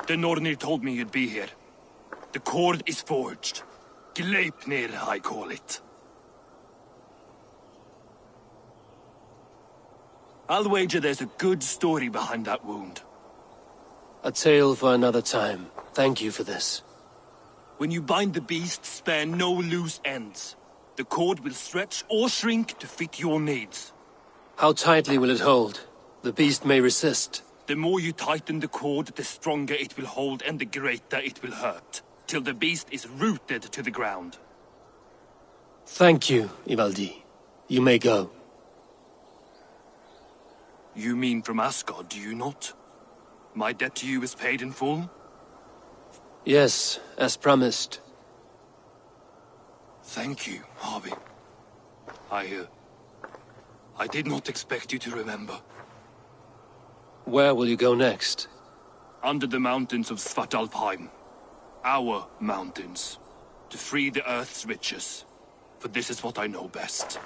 The Nornir told me you'd be here. The cord is forged. Gleipnir, I call it. I'll wager there's a good story behind that wound. A tale for another time. Thank you for this. When you bind the beast, spare no loose ends. The cord will stretch or shrink to fit your needs. How tightly will it hold? The beast may resist. The more you tighten the cord, the stronger it will hold and the greater it will hurt, till the beast is rooted to the ground. Thank you, Ivaldi. You may go. You mean from Asgard, do you not? My debt to you is paid in full? Yes, as promised. Thank you, Harvey. I did not expect you to remember. Where will you go next? Under the mountains of Svartalfheim. Our mountains. To free the Earth's riches. For this is what I know best.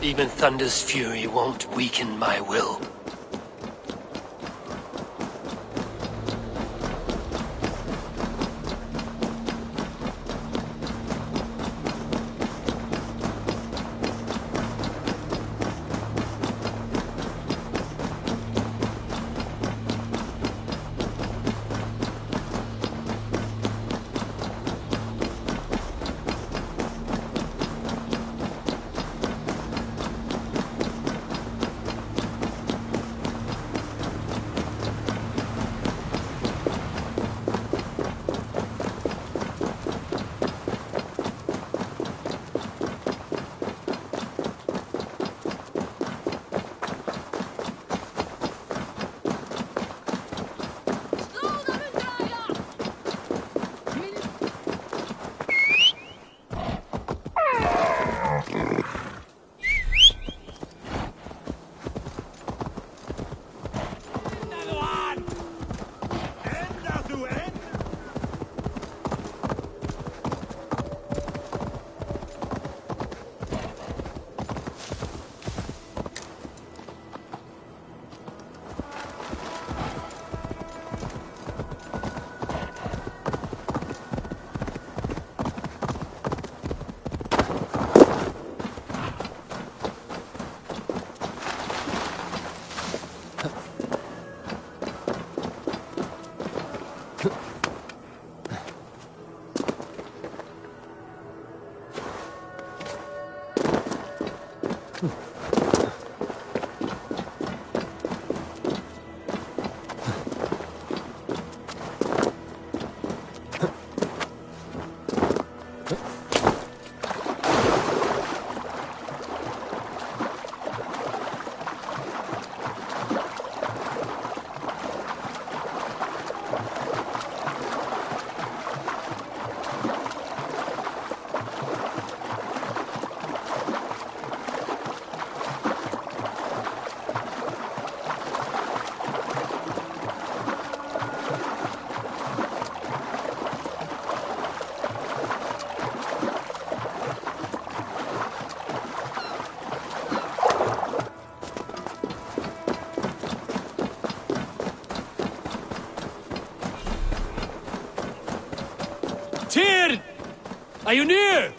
Even Thunder's fury won't weaken my will. Tyr! Are you near?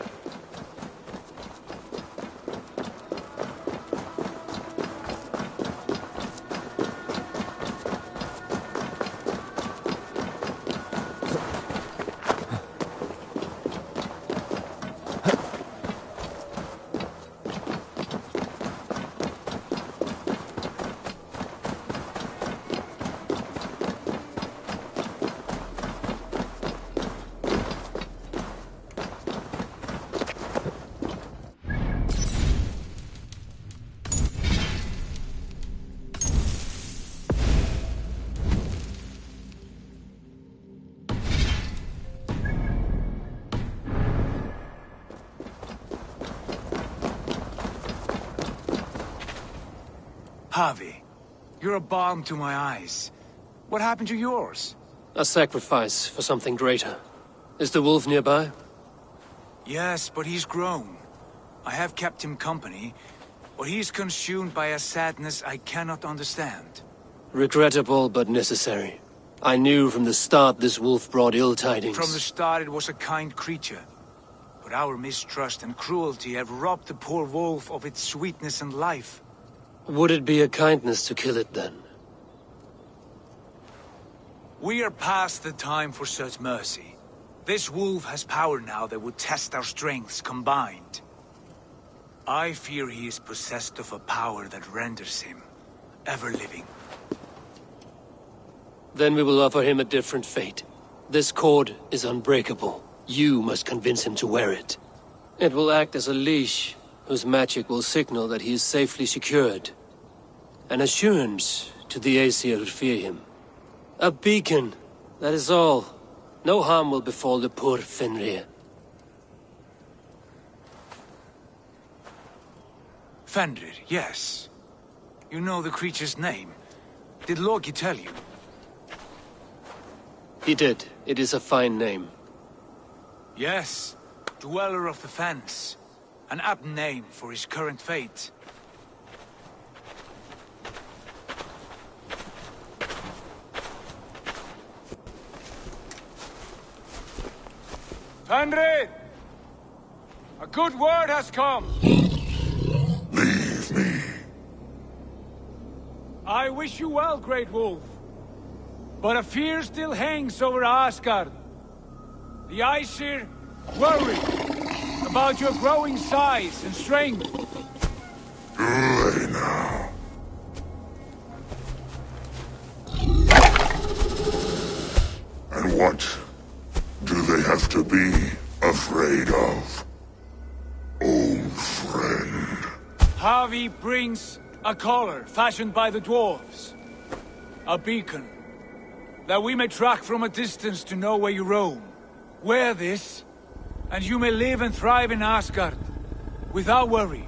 Javi, you're a balm to my eyes. What happened to yours? A sacrifice for something greater. Is the wolf nearby? Yes, but he's grown. I have kept him company, but he's consumed by a sadness I cannot understand. Regrettable, but necessary. I knew from the start this wolf brought ill tidings. From the start it was a kind creature. But our mistrust and cruelty have robbed the poor wolf of its sweetness and life. Would it be a kindness to kill it then? We are past the time for such mercy. This wolf has power now that would test our strengths combined. I fear he is possessed of a power that renders him ever-living. Then we will offer him a different fate. This cord is unbreakable. You must convince him to wear it. It will act as a leash, whose magic will signal that he is safely secured. An assurance to the Aesir who fear him. A beacon, that is all. No harm will befall the poor Fenrir. Fenrir, yes. You know the creature's name. Did Loki tell you? He did. It is a fine name. Yes. Dweller of the Fens. An apt name for his current fate. Fenrir! A good word has come! Leave me. I wish you well, Great Wolf. But a fear still hangs over Asgard. The Aesir worry about your growing size and strength. Do they now? And what do they have to be afraid of? Old friend. Javi brings a collar fashioned by the dwarves. A beacon. That we may track from a distance to know where you roam. Wear this, and you may live and thrive in Asgard, without worry.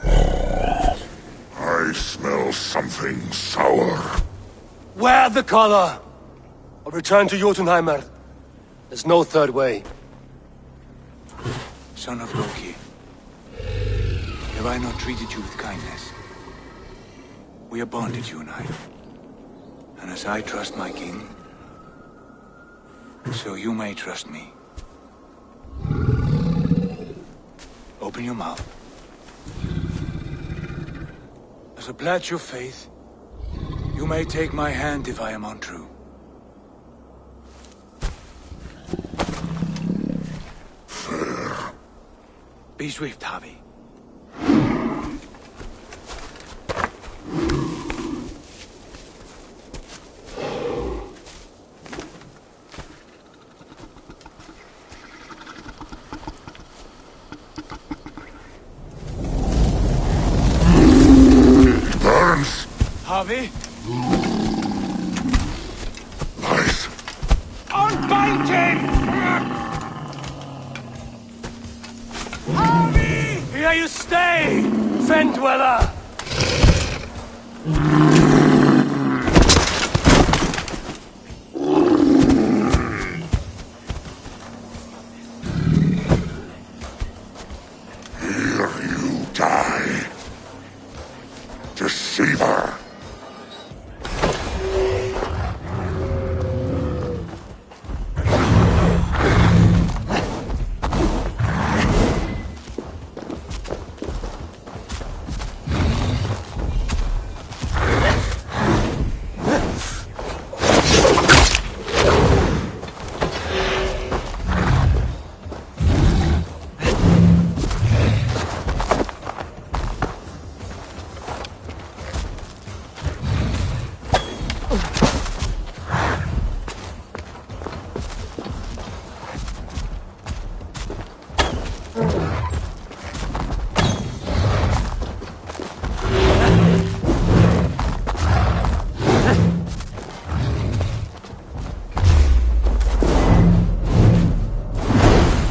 I smell something sour. Wear the collar! Or return to Jotunheimer. There's no third way. Son of Loki, have I not treated you with kindness? We are bonded, you and I. And as I trust my king, so you may trust me. Open your mouth. As a pledge of faith, you may take my hand if I am untrue. Fair. Be swift, Javi. Burns. Javi? Lies. Unbind him! Javi! Here you stay, Fen Dweller! Here you die. Deceiver.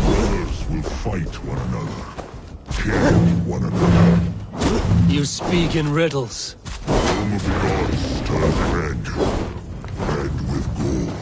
Brothers will fight one another, kill one another. You speak in riddles. Home of the gods turned red. Red with gold.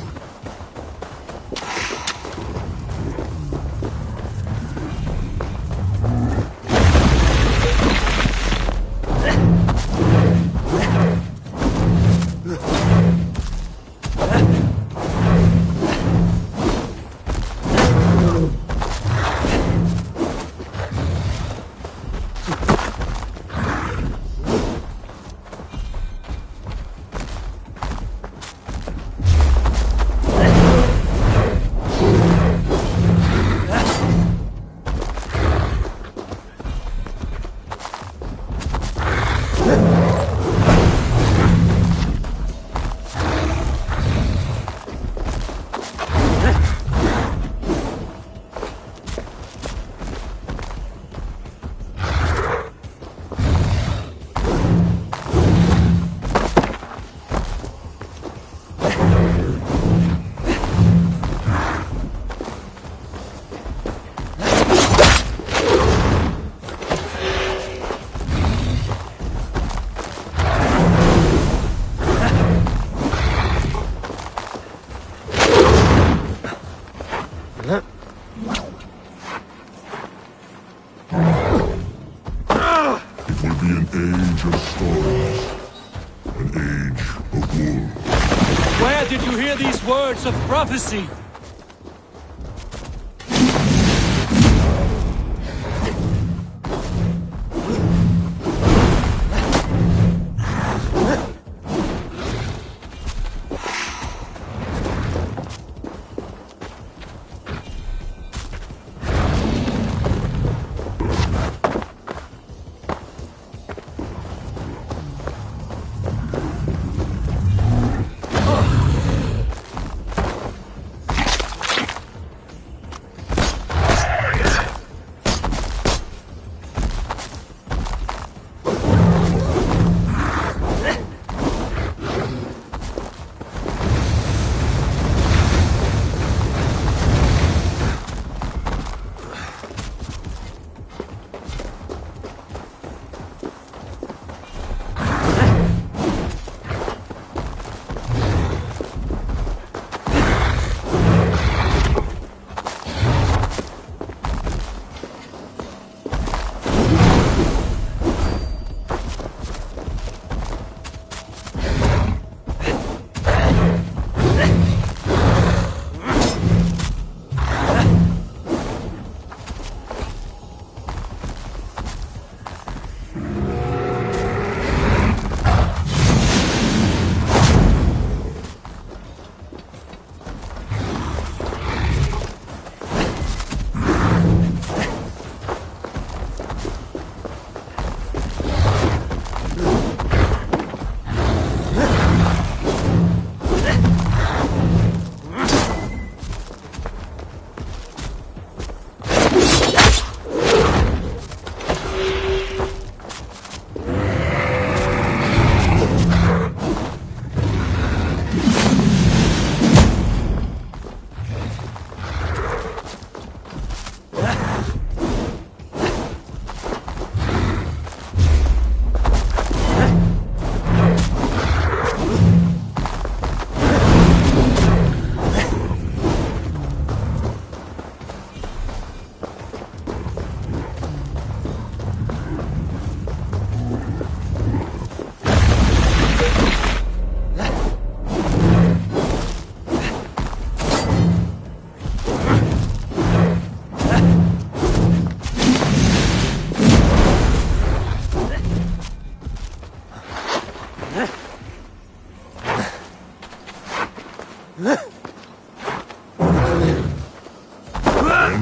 It will be an age of storms. An age of wool. Where did you hear these words of prophecy?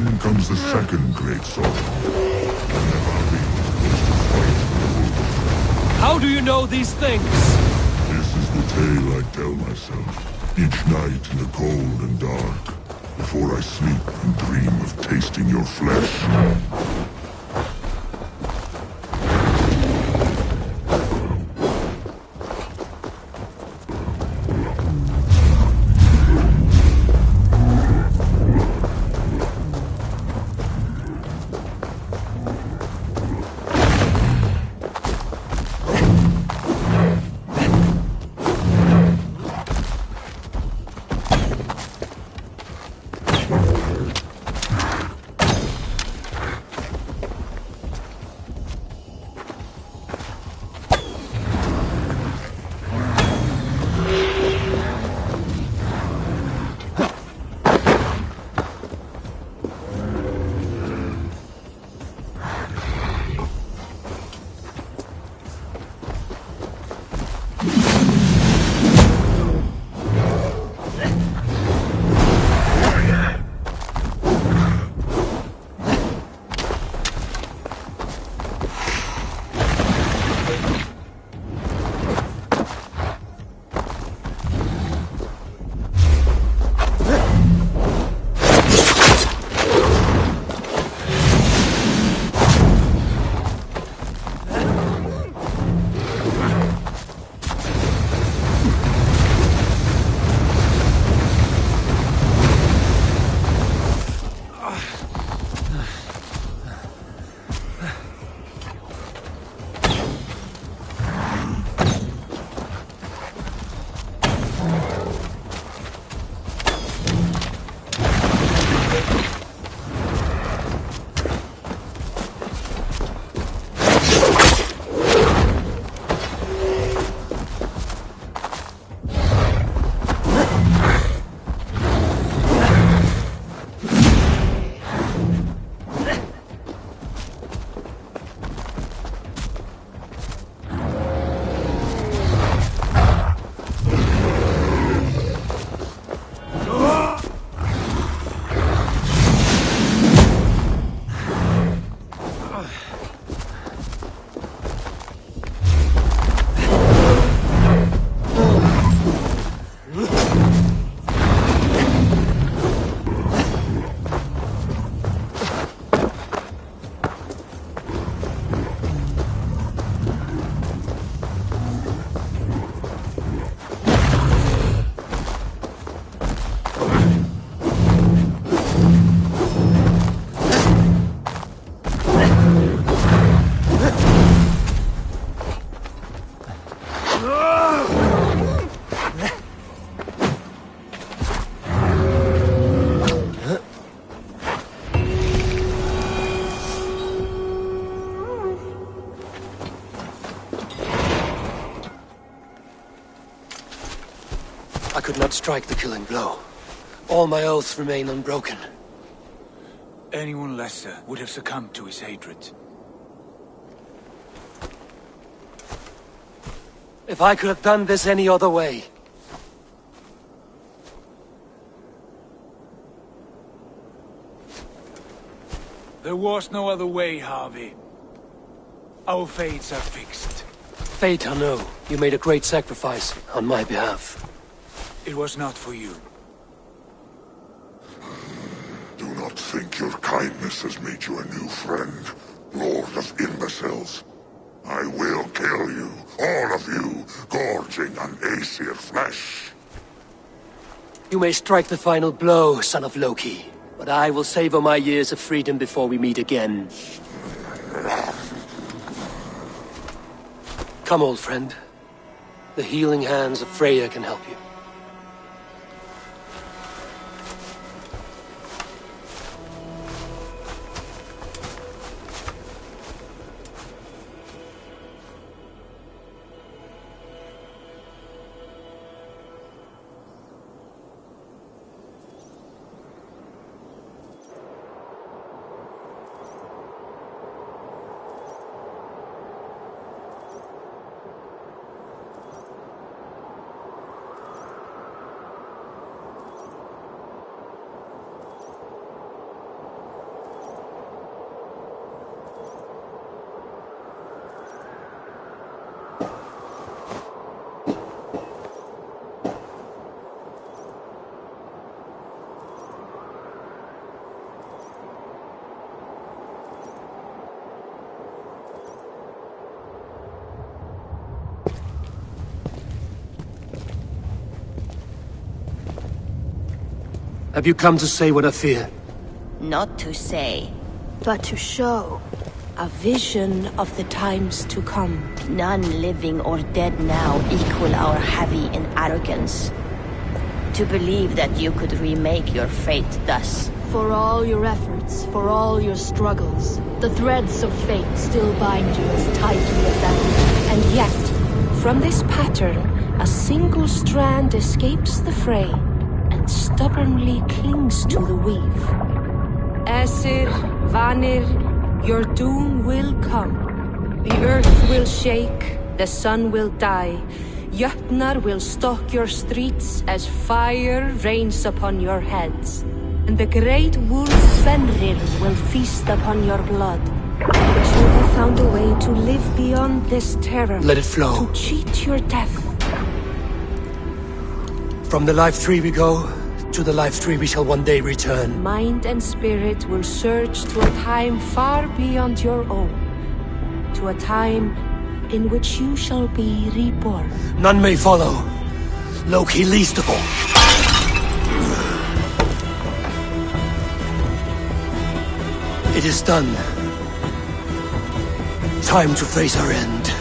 Then comes the second great sorrow. Whenever Abin goes to fight the wolves. How do you know these things? This is the tale I tell myself. Each night in the cold and dark. Before I sleep and dream of tasting your flesh. could not strike the killing blow. All my oaths remain unbroken. Anyone lesser would have succumbed to his hatred. If I could have done this any other way. There was no other way, Harvey. Our fates are fixed. Fate, I know. You made a great sacrifice on my behalf. It was not for you. Do not think your kindness has made you a new friend, Lord of Imbeciles. I will kill you, all of you, gorging on Aesir flesh. You may strike the final blow, son of Loki, but I will savor my years of freedom before we meet again. Come, old friend. The healing hands of Freya can help you. Have you come to say what I fear? Not to say, but to show. a vision of the times to come. None living or dead now equal our heavy in arrogance. To believe that you could remake your fate thus. For all your efforts, for all your struggles, the threads of fate still bind you as tightly as ever. And yet, from this pattern, a single strand escapes the fray and stubbornly clings to the weave. Aesir, Vanir, your doom will come. The earth will shake, the sun will die. Jötnar will stalk your streets as fire rains upon your heads. And the great wolf Fenrir will feast upon your blood. But you have found a way to live beyond this terror. Let it flow. To cheat your death. From the life tree we go, to the life tree we shall one day return. Mind and spirit will surge to a time far beyond your own. To a time in which you shall be reborn. None may follow. Loki least of all. It is done. Time to face our end.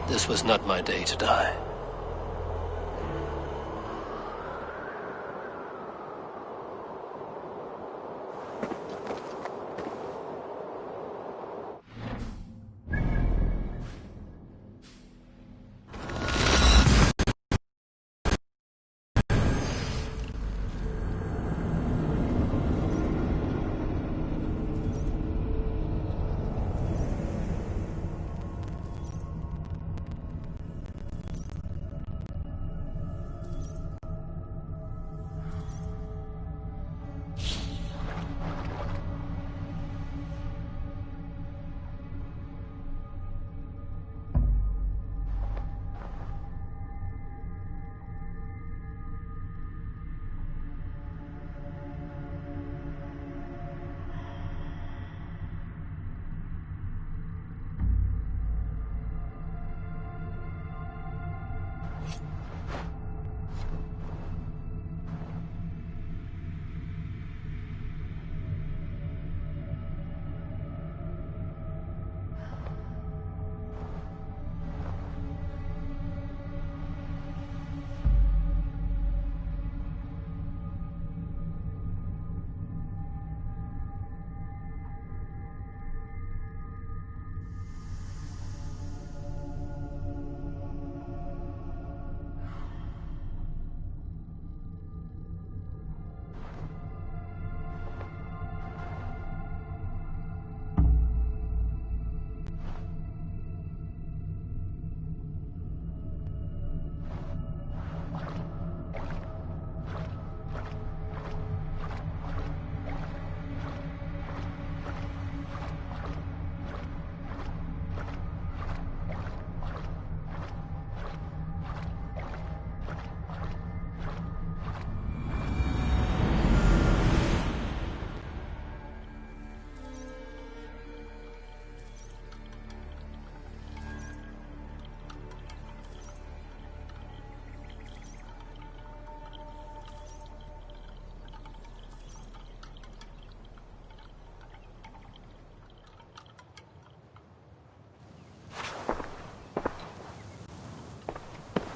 This was not my day to die.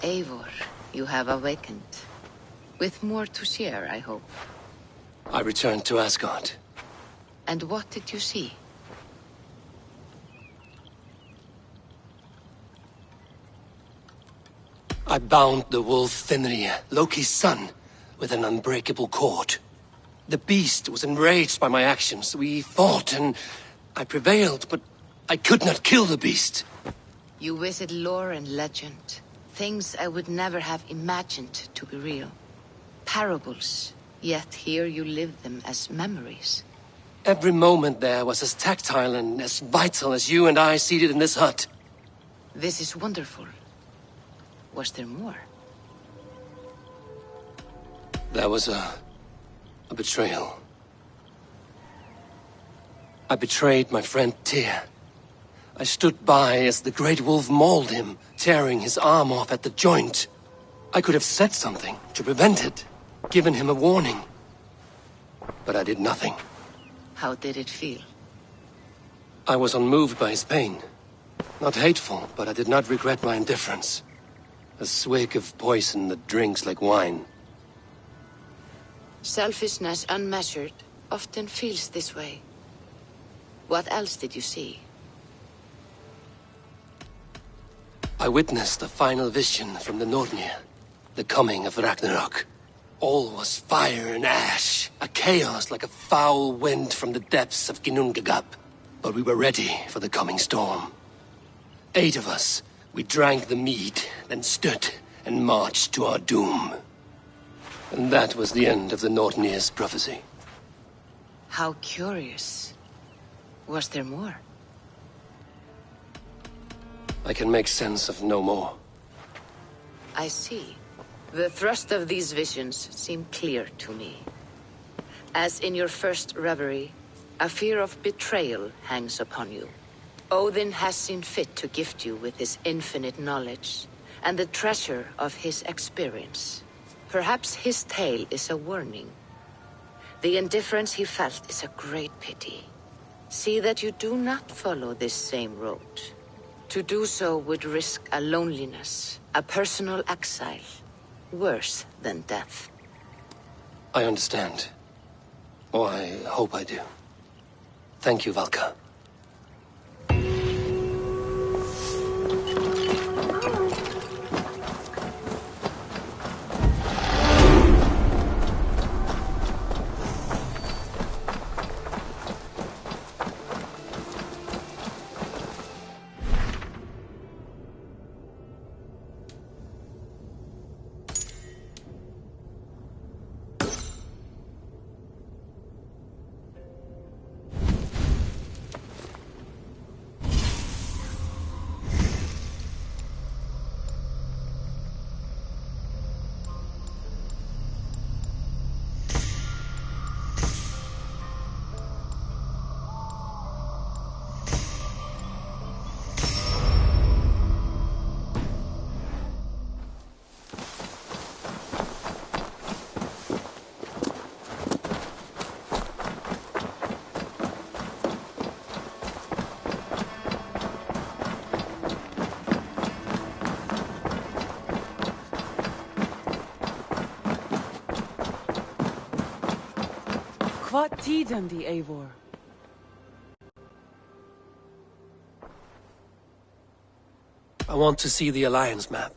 Eivor, you have awakened. With more to share, I hope. I returned to Asgard. And what did you see? I bound the wolf Fenrir, Loki's son, with an unbreakable cord. The beast was enraged by my actions. We fought and I prevailed, but I could not kill the beast. You visit lore and legend. Things I would never have imagined to be real. Parables, yet here you live them as memories. Every moment there was as tactile and as vital as you and I seated in this hut. This is wonderful. Was there more? There was a betrayal. I betrayed my friend Tyr. I stood by as the great wolf mauled him, tearing his arm off at the joint. I could have said something to prevent it, given him a warning. But I did nothing. How did it feel? I was unmoved by his pain. Not hateful, but I did not regret my indifference. A swig of poison that drinks like wine. Selfishness unmeasured often feels this way. What else did you see? I witnessed a final vision from the Nornir, the coming of Ragnarok. All was fire and ash, a chaos like a foul wind from the depths of Ginnungagap. But we were ready for the coming storm. 8 of us, we drank the mead, then stood and marched to our doom. And that was the end of the Nornir's prophecy. How curious. Was there more? I can make sense of no more. I see. The thrust of these visions seem clear to me. As in your first reverie, a fear of betrayal hangs upon you. Odin has seen fit to gift you with his infinite knowledge, and the treasure of his experience. Perhaps his tale is a warning. The indifference he felt is a great pity. See that you do not follow this same road. To do so would risk a loneliness, a personal exile, worse than death. I understand. Or I hope I do. Thank you, Valka. What tiden the Eivor? I want to see the Alliance map.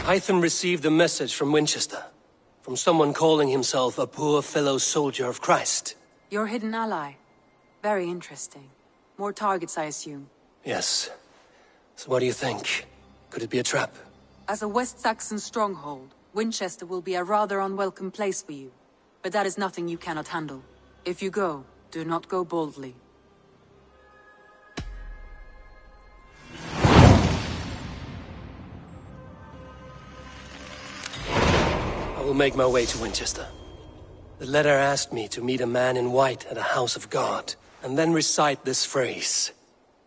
Hytham received a message from Winchester. From someone calling himself a poor fellow soldier of Christ. Your hidden ally. Very interesting. More targets, I assume. Yes. So what do you think? Could it be a trap? As a West Saxon stronghold, Winchester will be a rather unwelcome place for you. But that is nothing you cannot handle. If you go, do not go boldly. I will make my way to Winchester. The letter asked me to meet a man in white at a house of God, and then recite this phrase.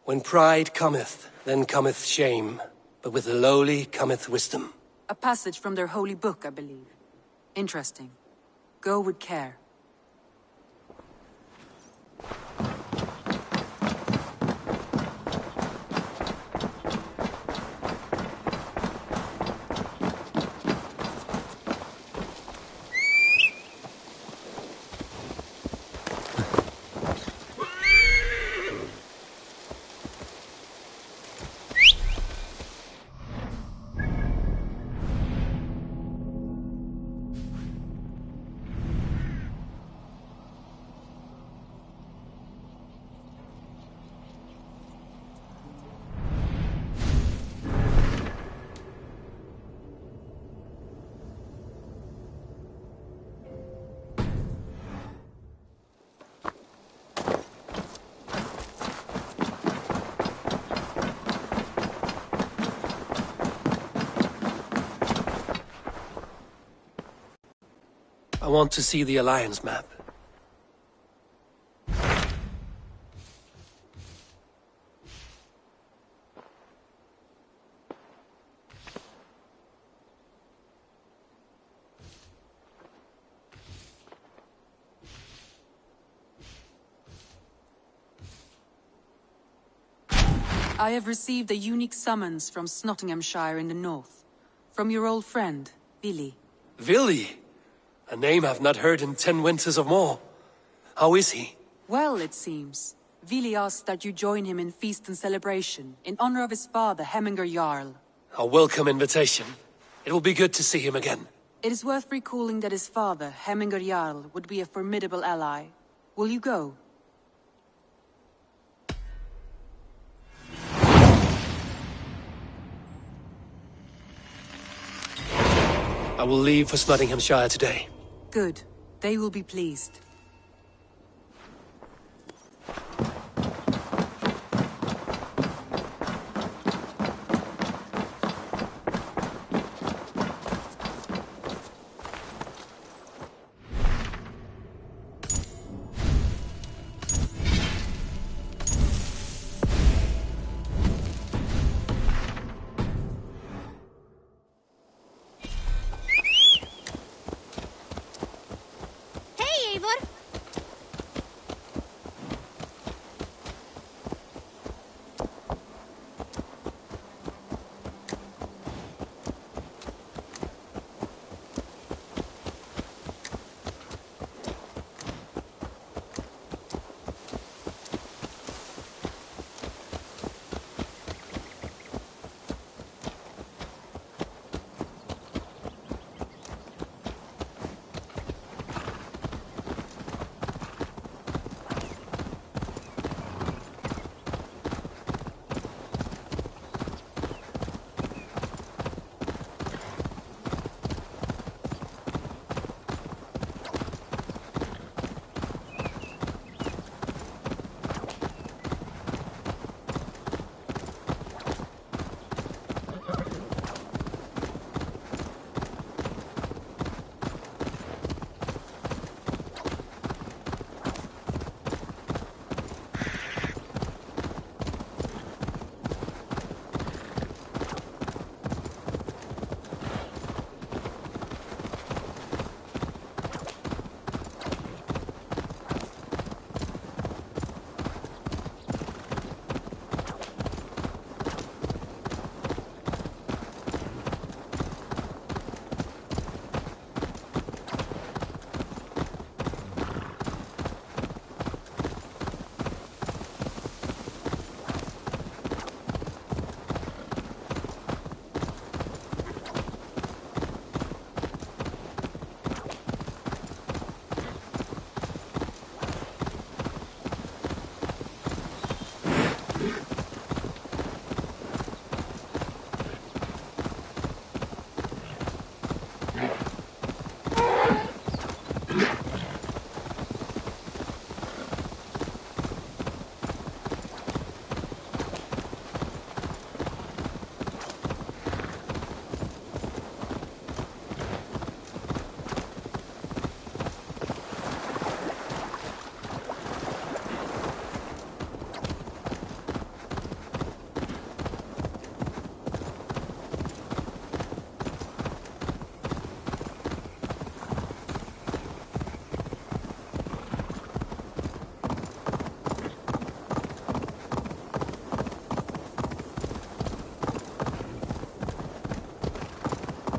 When pride cometh, then cometh shame, but with the lowly cometh wisdom. A passage from their holy book, I believe. Interesting. Go with care. I want to see the Alliance map. I have received a unique summons from Nottinghamshire in the north. From your old friend, Vili. Vili? A name I've not heard in 10 winters or more. How is he? Well, it seems. Vili asked that you join him in feast and celebration, in honor of his father, Hemminger Jarl. A welcome invitation. It will be good to see him again. It is worth recalling that his father, Hemminger Jarl, would be a formidable ally. Will you go? I will leave for Nottinghamshire today. Good. They will be pleased.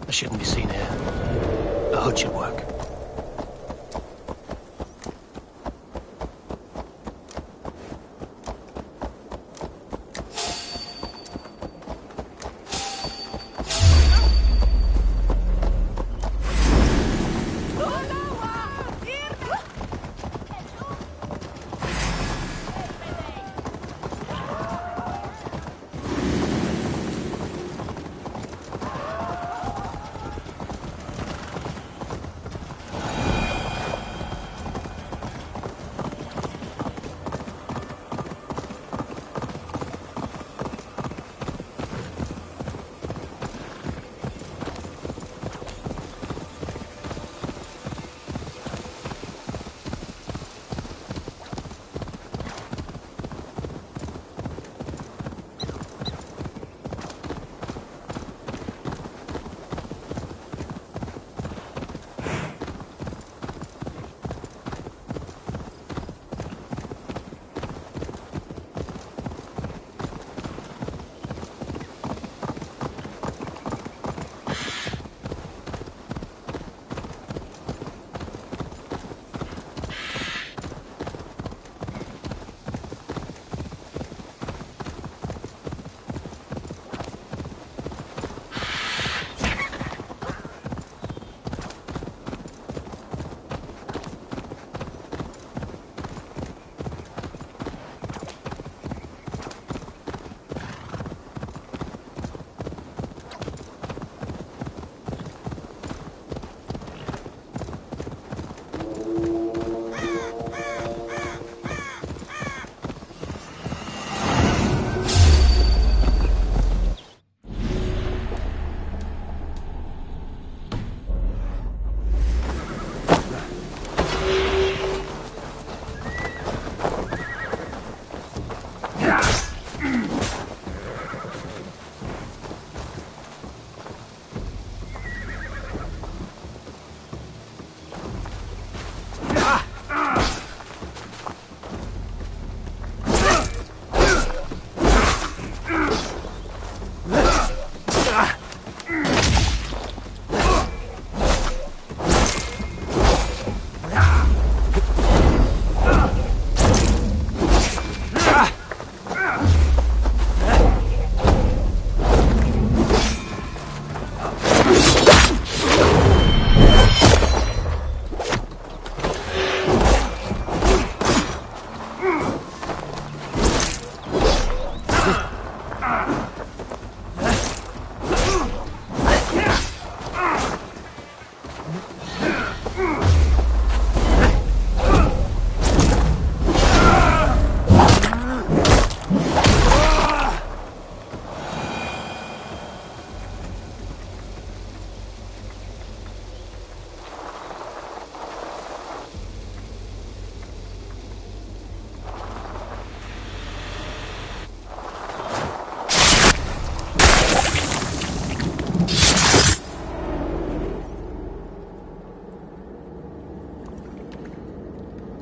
I shouldn't be seen here. A hood should work.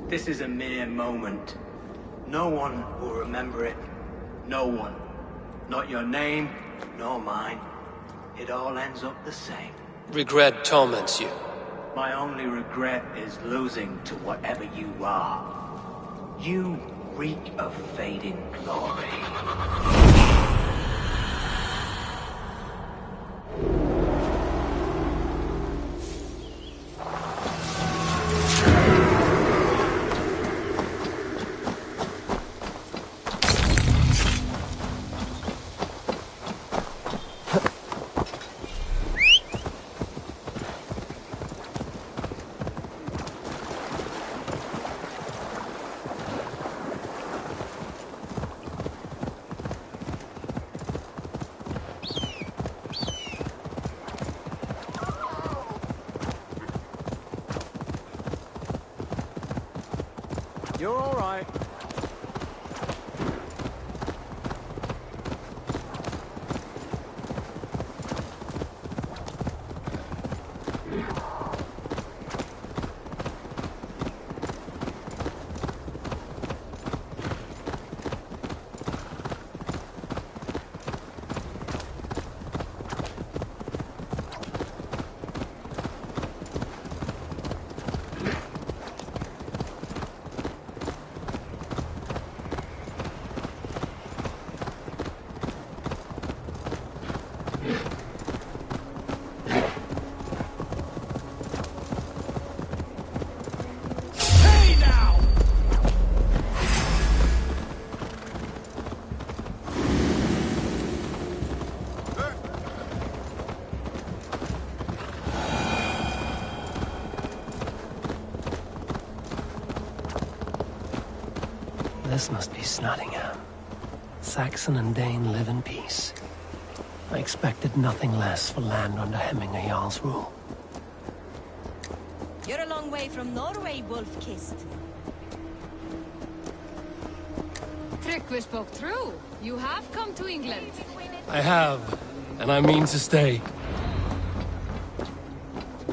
This is a mere moment. No one will remember it. No one. Not your name, nor mine. It all ends up the same. Regret torments you. My only regret is losing to whatever you are. You reek of fading glory. You're all right. This must be Snottingham. Saxon and Dane live in peace. I expected nothing less for land under Hemminger Jarl's rule. You're a long way from Norway, Wolf-kissed. Tryggvi spoke true. You have come to England. I have, and I mean to stay.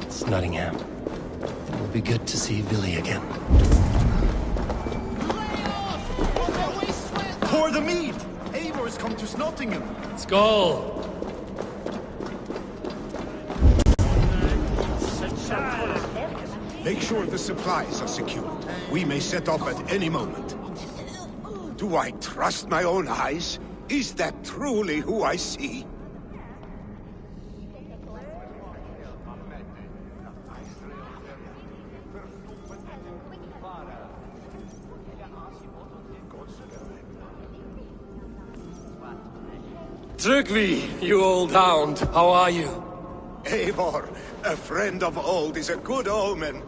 Snottingham. It will be good to see Billy again. Pour the mead! Eivor has come to Snottingham. Skål! Make sure the supplies are secured. We may set off at any moment. Do I trust my own eyes? Is that truly who I see? Tryggvi, you old hound, how are you? Eivor, a friend of old is a good omen.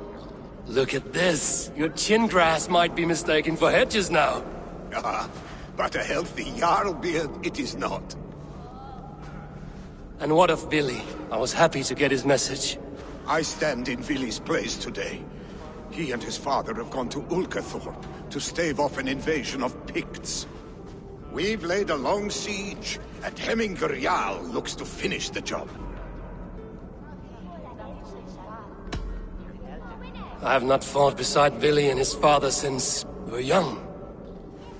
Look at this. Your chin grass might be mistaken for hedges now. Ah, but a healthy Jarl beard it is not. And what of Billy? I was happy to get his message. I stand in Vili's place today. He and his father have gone to Ulkathorpe to stave off an invasion of Picts. We've laid a long siege, and Hemminger Jarl looks to finish the job. I have not fought beside Billy and his father since we were young.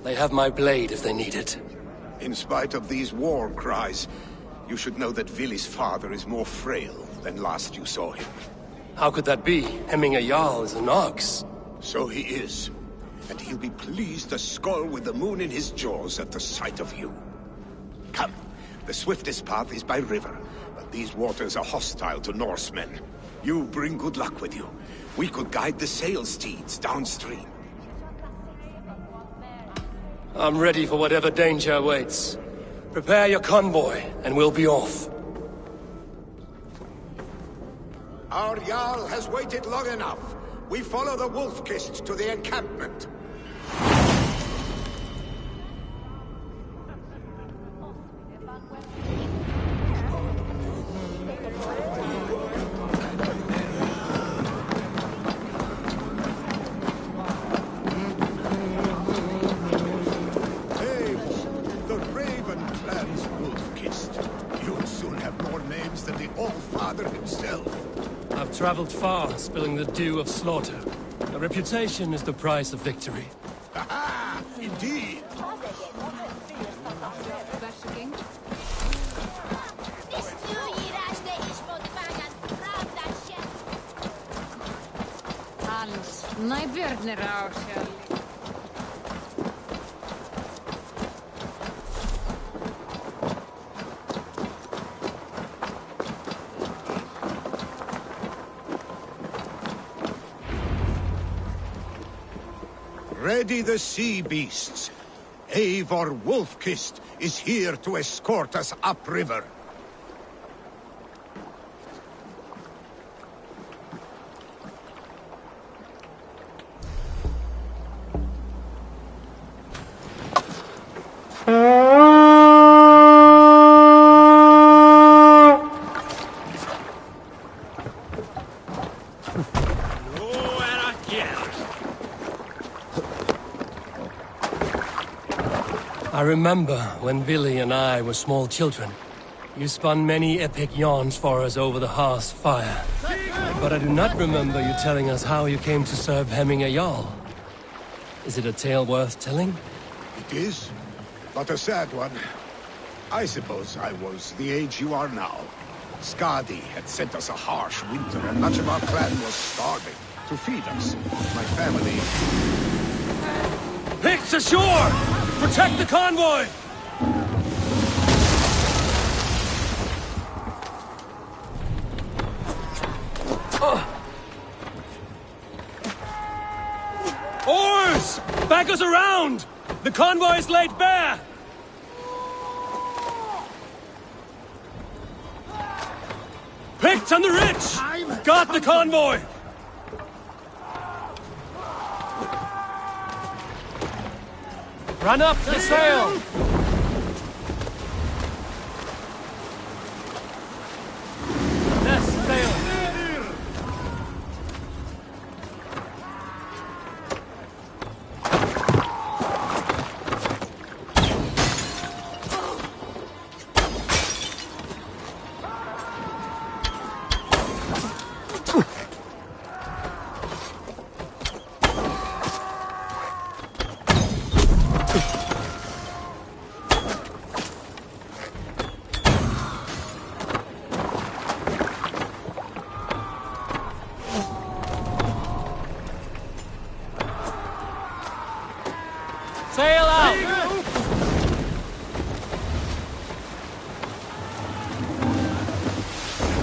They have my blade if they need it. In spite of these war cries, you should know that Vili's father is more frail than last you saw him. How could that be? Hemminger Jarl is an ox. So he is. And he'll be pleased to skull with the moon in his jaws at the sight of you. Come, the swiftest path is by river, but these waters are hostile to Norsemen. You bring good luck with you. We could guide the sail steeds downstream. I'm ready for whatever danger awaits. Prepare your convoy, and we'll be off. Our Jarl has waited long enough. We follow the Wolf-kissed to the encampment. Traveled far, spilling the dew of slaughter. A reputation is the price of victory. Aha! Indeed! Hans, najbjörnir á sjálf. Ready the sea beasts. Eivor Wolf-Kissed is here to escort us upriver. I remember when Billy and I were small children. You spun many epic yarns for us over the hearth's fire. But I do not remember you telling us how you came to serve Hemminger Jarl. Is it a tale worth telling? It is, but a sad one. I suppose I was the age you are now. Skadi had sent us a harsh winter, and much of our clan was starving. To feed us, my family... Picts ashore! Protect the convoy! Oars! Back us around! The convoy is laid bare! Picked on the ridge! Got the convoy! Run up the sail! Nest sail! Sail out!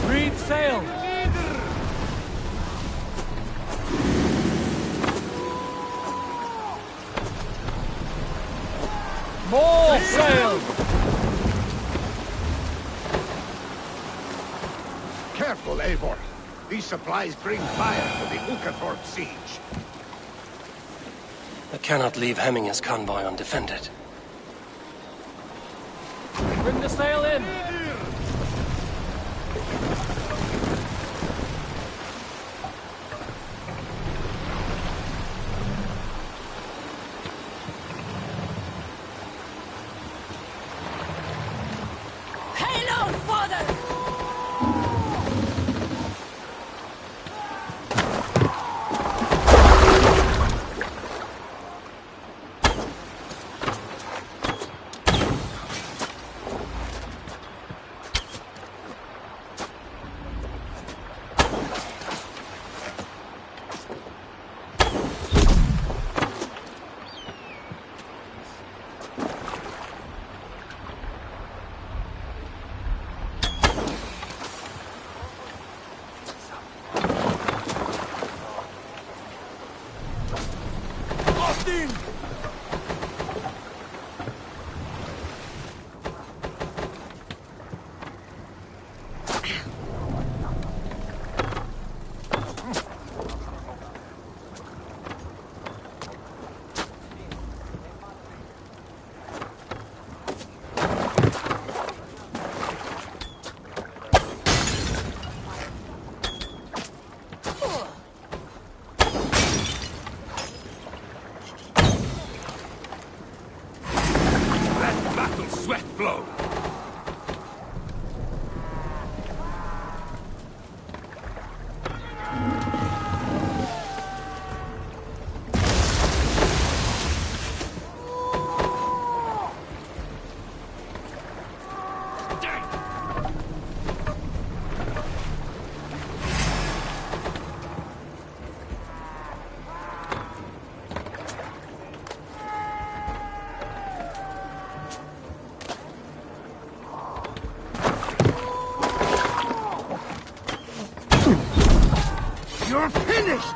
Reef sail! More sail! Careful, Eivor. These supplies bring fire to the Ukathorpe siege. I cannot leave Hemminger's convoy undefended. Bring the sail in! Hail on, father! You're finished!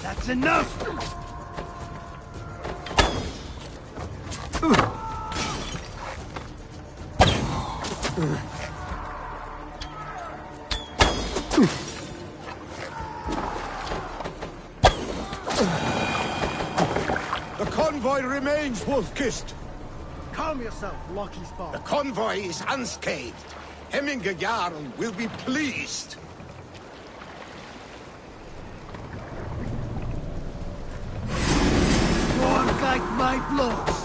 That's enough! The convoy remains, Wolf-Kissed. Calm yourself, Lucky Spot. The convoy is unscathed. Hemminger Jarl will be pleased. More like my blows.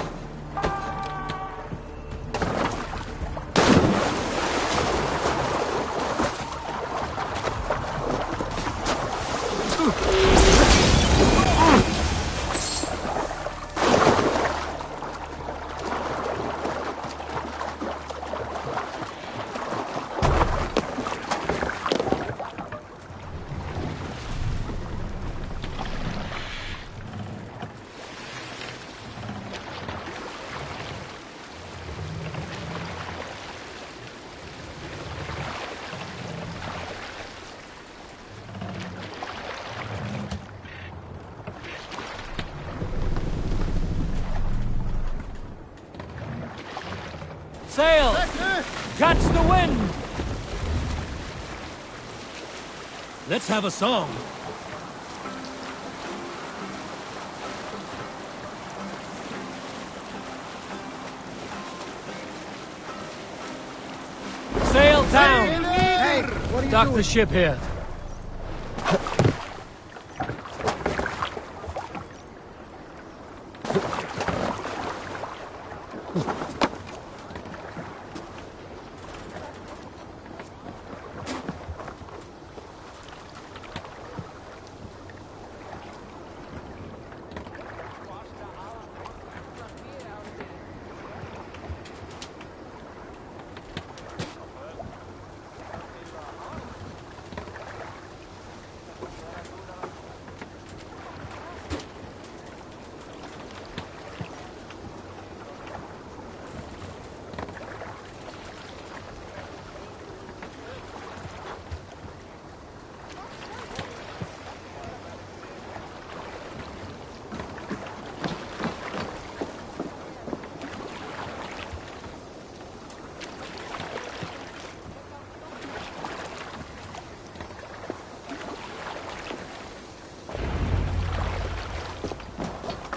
Sail! Catch the wind! Let's have a song. Sail down! Hey, what are you Dock doing? the ship here.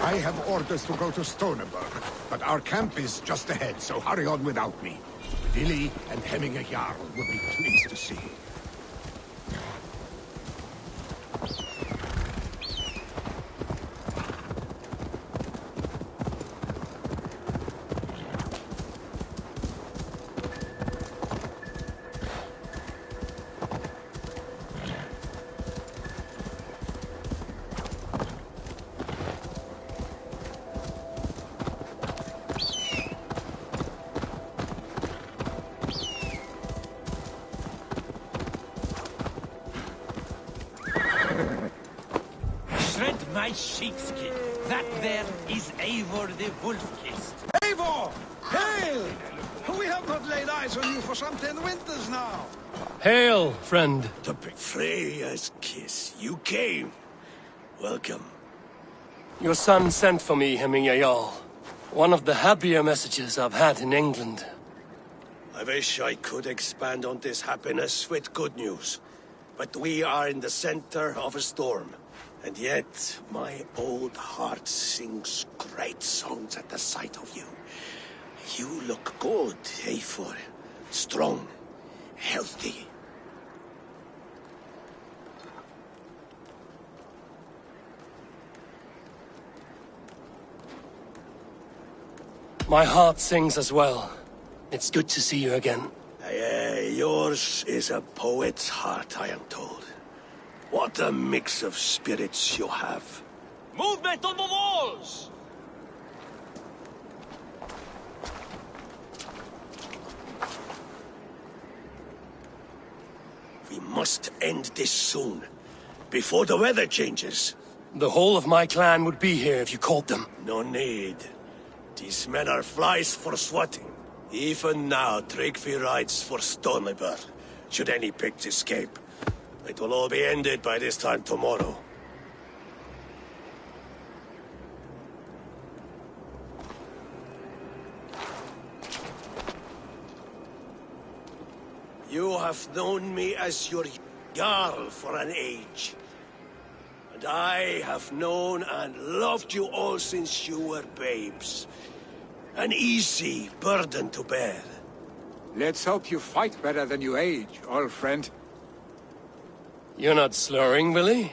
I have orders to go to Stoneberg, but our camp is just ahead, so hurry on without me. Vili and Hemminger Jarl will be pleased to see you. My sheepskin. That there is Eivor the Wolf-Kissed. Eivor! Hail! We have not laid eyes on you for some 10 winters now. Hail, friend. To pick Freya's kiss. You came. Welcome. Your son sent for me, Hemminger Jarl. One of the happier messages I've had in England. I wish I could expand on this happiness with good news. But we are in the center of a storm. And yet, my old heart sings great songs at the sight of you. You look good, Eivor. Strong, My heart sings as well. It's good to see you again. Yours is a poet's heart, I am told. What a mix of spirits you have. Movement on the walls! We must end this soon, before the weather changes. The whole of my clan would be here if you called them. No need. These men are flies for swatting. Even now, Tryggvi rides for Stormybur, should any Picts escape. It will all be ended by this time tomorrow. You have known me as your Jarl for an age. And I have known and loved you all since you were babes. An easy burden to bear. Let's hope you fight better than you age, old friend. You're not slurring, Willie?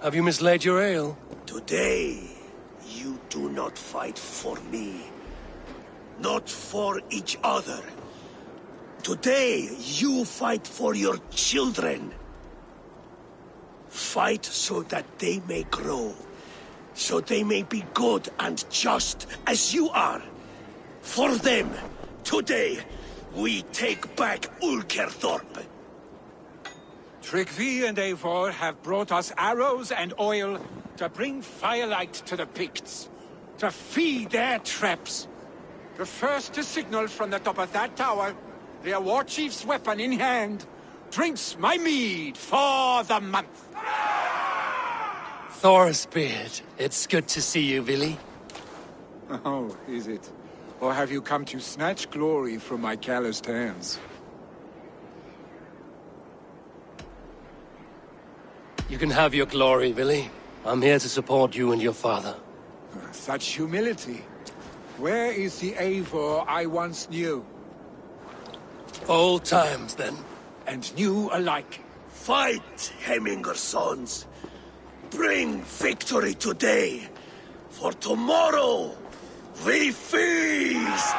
Have you mislaid your ale? Today, you do not fight for me. Not for each other. Today, you fight for your children. Fight so that they may grow. So they may be good and just as you are. For them, today, we take back Ulkerthorpe. Tryggvi and Eivor have brought us arrows and oil to bring firelight to the Picts, to feed their traps. The first to signal from the top of that tower, their war chief's weapon in hand, drinks my mead for the month. Thorsbeard, it's good to see you, Willie. Oh, is it? Or have you come to snatch glory from my calloused hands? You can have your glory, Willie. I'm here to support you and your father. Such humility. Where is the Eivor I once knew? Old times, then. And new alike. Fight, Hemminger sons. Bring victory today. For tomorrow, we feast!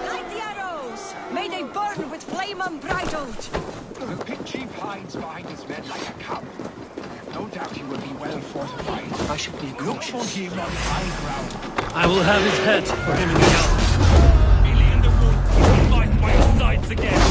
Light the arrows! May they burn with flame unbridled! The pit chief hides behind his men like a coward. No doubt he will be well fortified. I should be cautious. Look for him on high ground. I will have his head for him in the yard. Billy and the wolf will fight by your sides again!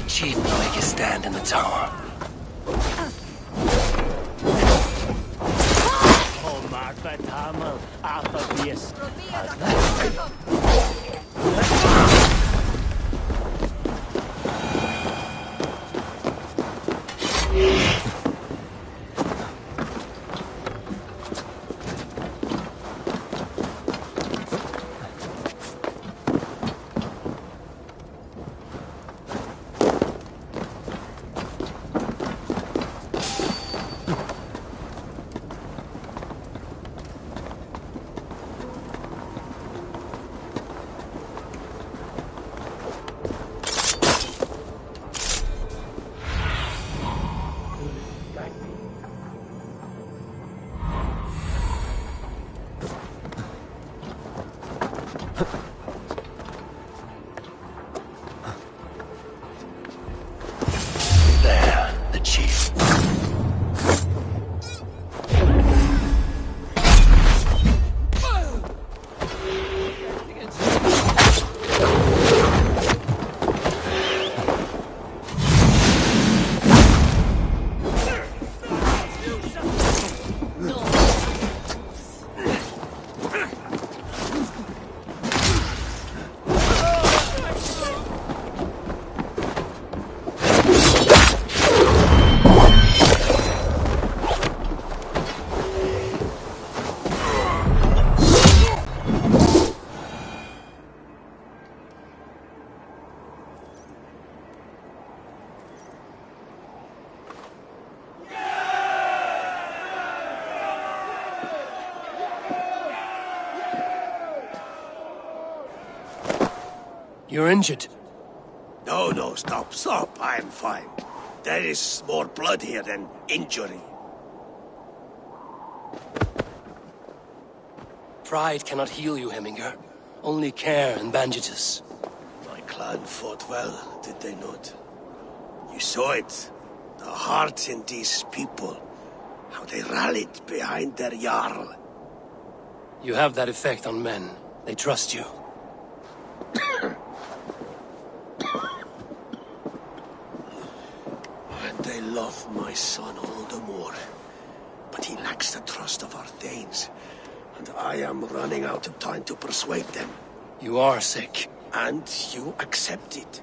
Chief will make his stand in the tower. this. You're injured. No, stop. I'm fine. There is more blood here than injury. Pride cannot heal you, Heminger. Only care and bandages. My clan fought well, did they not? You saw it. The heart in these people. How they rallied behind their Jarl. You have that effect on men. They trust you. And they love my son all the more. But he lacks the trust of our Thanes. And I am running out of time to persuade them. You are sick. And you accept it.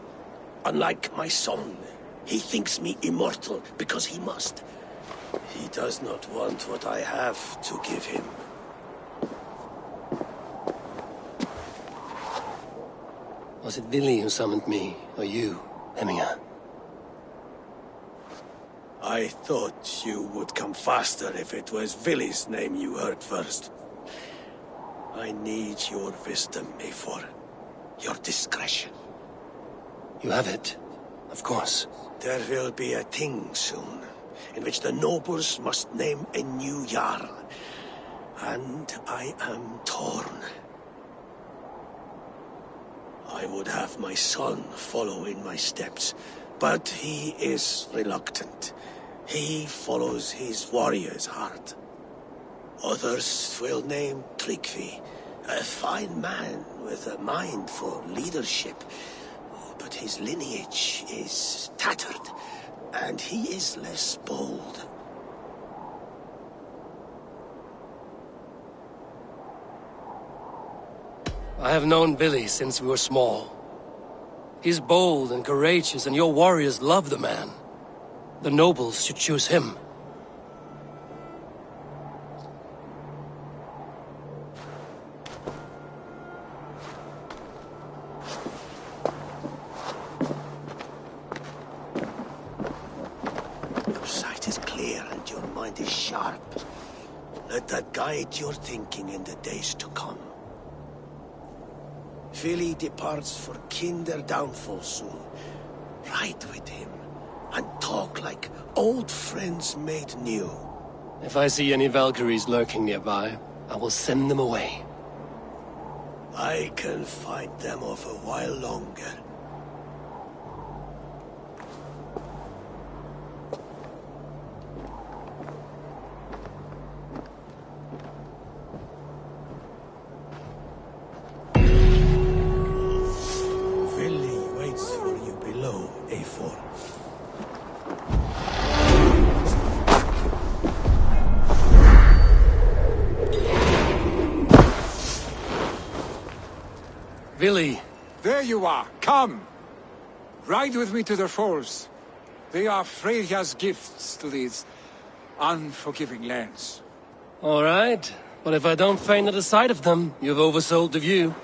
Unlike my son, he thinks me immortal because he must. He does not want what I have to give him. Was it Vili who summoned me, or you, Heminger? I thought you would come faster if it was Vili's name you heard first. I need your wisdom, Eivor. Your discretion. You have it, of course. There will be a thing soon, in which the nobles must name a new Jarl. And I am torn. I would have my son follow in my steps, but he is reluctant. He follows his warrior's heart. Others will name Tryggvi, a fine man with a mind for leadership. But his lineage is tattered, and he is less bold. I have known Vili since we were small. He's bold and courageous, and your warriors love the man. The nobles should choose him. Your sight is clear and your mind is sharp. Let that guide your thinking in the days to come. Vili departs for kinder downfall soon. Ride with him, and talk like old friends made new. If I see any Valkyries lurking nearby, I will send them away. I can fight them off a while longer. Billy. There you are. Come. Ride with me to the falls. They are Freya's gifts to these unforgiving lands. All right. But if I don't faint at the sight of them, you've oversold the view.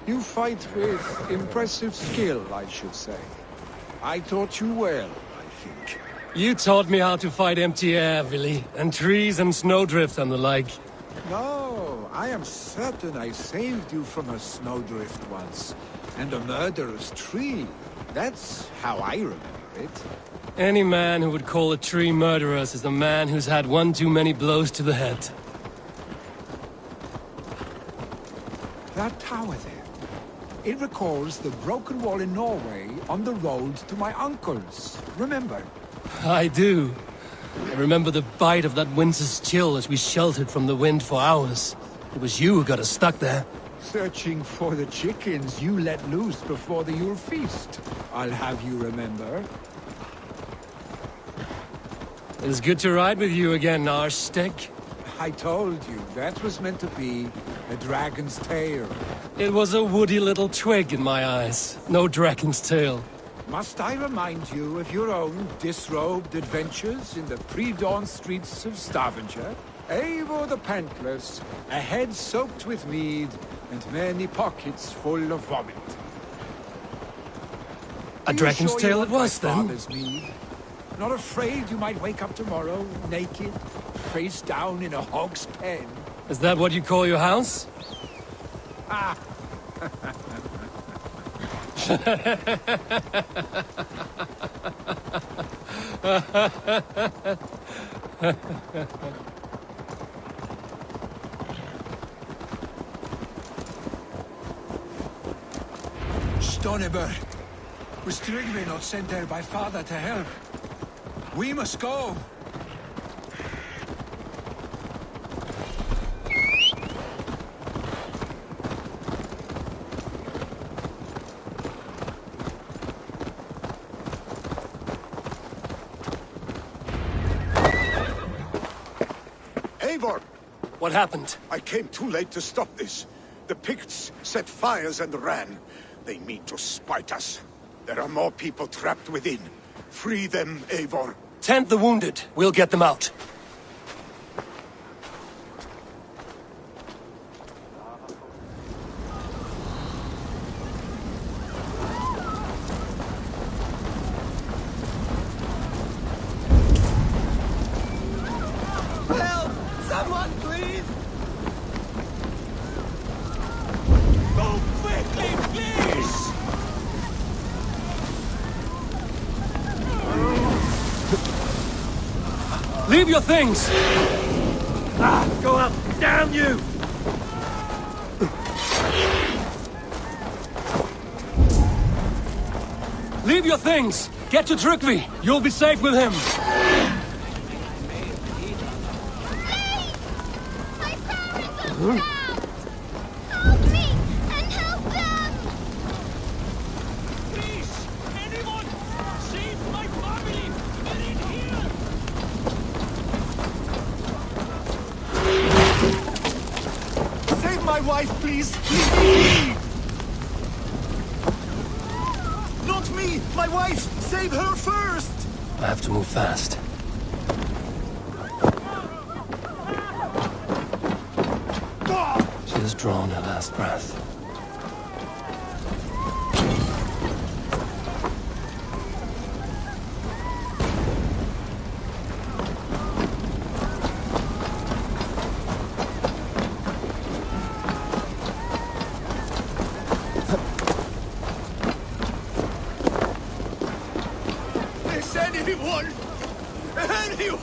You fight with impressive skill, I should say. I taught you well, I think. You taught me how to fight empty air, Billy, and trees and snowdrift and the like. No, I am certain I saved you from a snowdrift once, and a murderous tree. That's how I remember it. Any man who would call a tree murderous is a man who's had one too many blows to the head. That tower there. It recalls the broken wall in Norway on the road to my uncle's. Remember? I do. I remember the bite of that winter's chill as we sheltered from the wind for hours. It was you who got us stuck there. Searching for the chickens you let loose before the Yule feast. I'll have you remember. It's good to ride with you again, Arstick. I told you, that was meant to be a dragon's tail. It was a woody little twig in my eyes. No dragon's tail. Must I remind you of your own disrobed adventures in the pre-dawn streets of Stavanger? Eivor the Pantless, a head soaked with mead, and many pockets full of vomit. A dragon's tail it was, then? Mead? Not afraid you might wake up tomorrow, naked, face down in a hog's pen? Is that what you call your house? Ah! Stoneber, was Tryggvi not sent there by father to help? We must go! Eivor! What happened? I came too late to stop this. The Picts set fires and ran. They mean to spite us. There are more people trapped within. Free them, Eivor. Tend the wounded. We'll get them out. Help! Someone, please! Go quickly, please! Leave your things! Go up! Damn you! Leave your things! Get to Tryggvi! You'll be safe with him! My parents are trapped! Help me and help them! Please! Anyone! Save my family! Get in here! Save my wife, please! Leave me! Not me! My wife! Save her first! I have to move fast. She has drawn her last breath.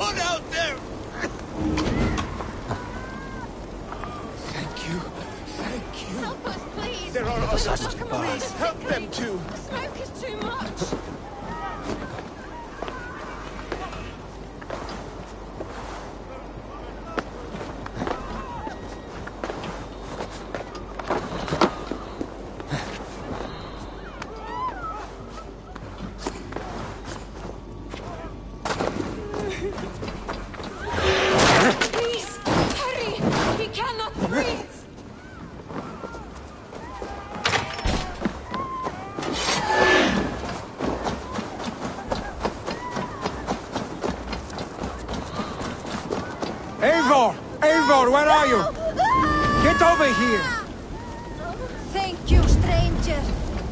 on out there! Thank you. Thank you. Help us, please! There are Please, others. please, Help them too. The smoke is too much! Please, hurry! He cannot breathe! Eivor! Eivor, where are you? Get over here! Thank you, stranger.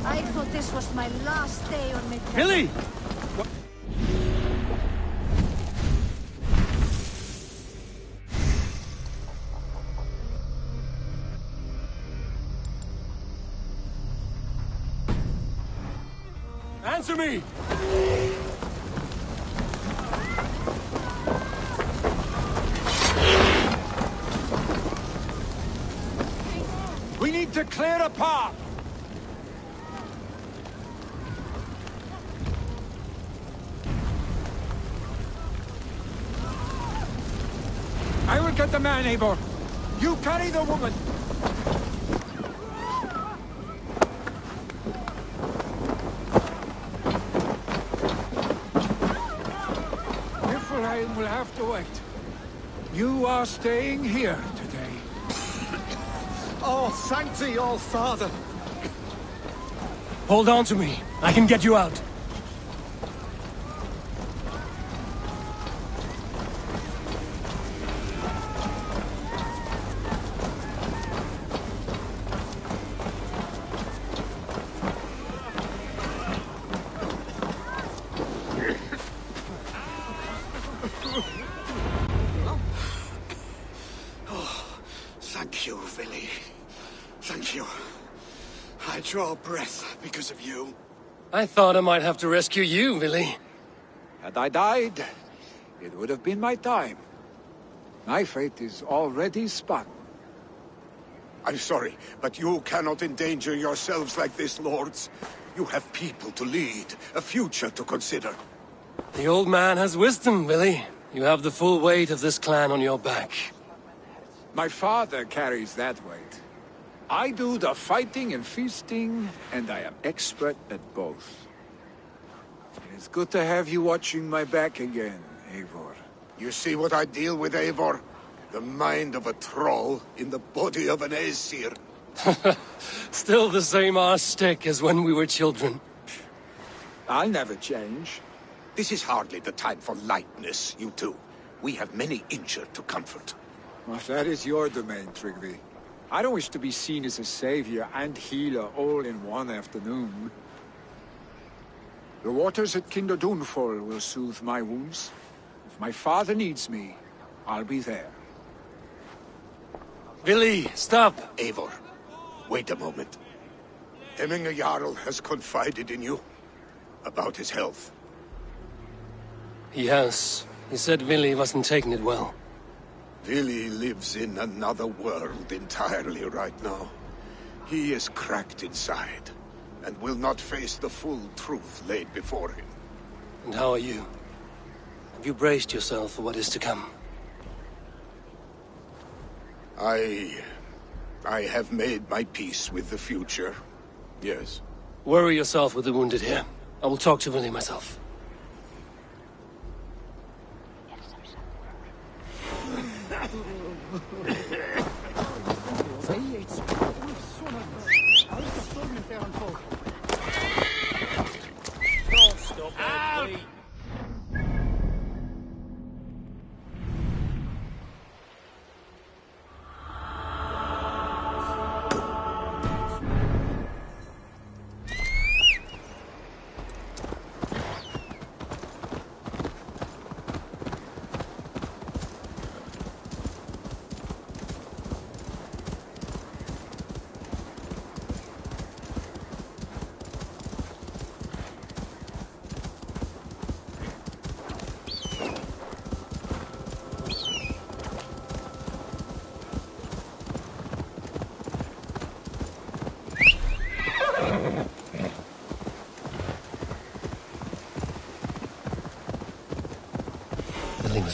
I thought this was my last day on Midgard. Billy! Answer me! We need to clear a path! I will get the man, Eivor. You carry the woman. Niflheim will have to wait. You are staying here today. Oh, thank thee, all father. Hold on to me. I can get you out. Thank you, Vili. Thank you. I draw breath because of you. I thought I might have to rescue you, Vili. Had I died, it would have been my time. My fate is already spun. I'm sorry, but you cannot endanger yourselves like this, lords. You have people to lead, a future to consider. The old man has wisdom, Vili. You have the full weight of this clan on your back. My father carries that weight. I do the fighting and feasting, and I am expert at both. It is good to have you watching my back again, Eivor. You see what I deal with, Eivor? The mind of a troll in the body of an Aesir. Still the same arse stick as when we were children. I'll never change. This is hardly the time for lightness, you two. We have many injured to comfort. Well, that is your domain, Tryggvi. I don't wish to be seen as a savior and healer all in one afternoon. The waters at Kinderdunfol will soothe my wounds. If my father needs me, I'll be there. Vili, stop! Eivor, wait a moment. Hemminger Jarl has confided in you about his health. He has. He said Vili wasn't taking it well. Vili lives in another world entirely right now. He is cracked inside, and will not face the full truth laid before him. And how are you? Have you braced yourself for what is to come? I have made my peace with the future, yes. Worry yourself with the wounded here. I will talk to Vili myself.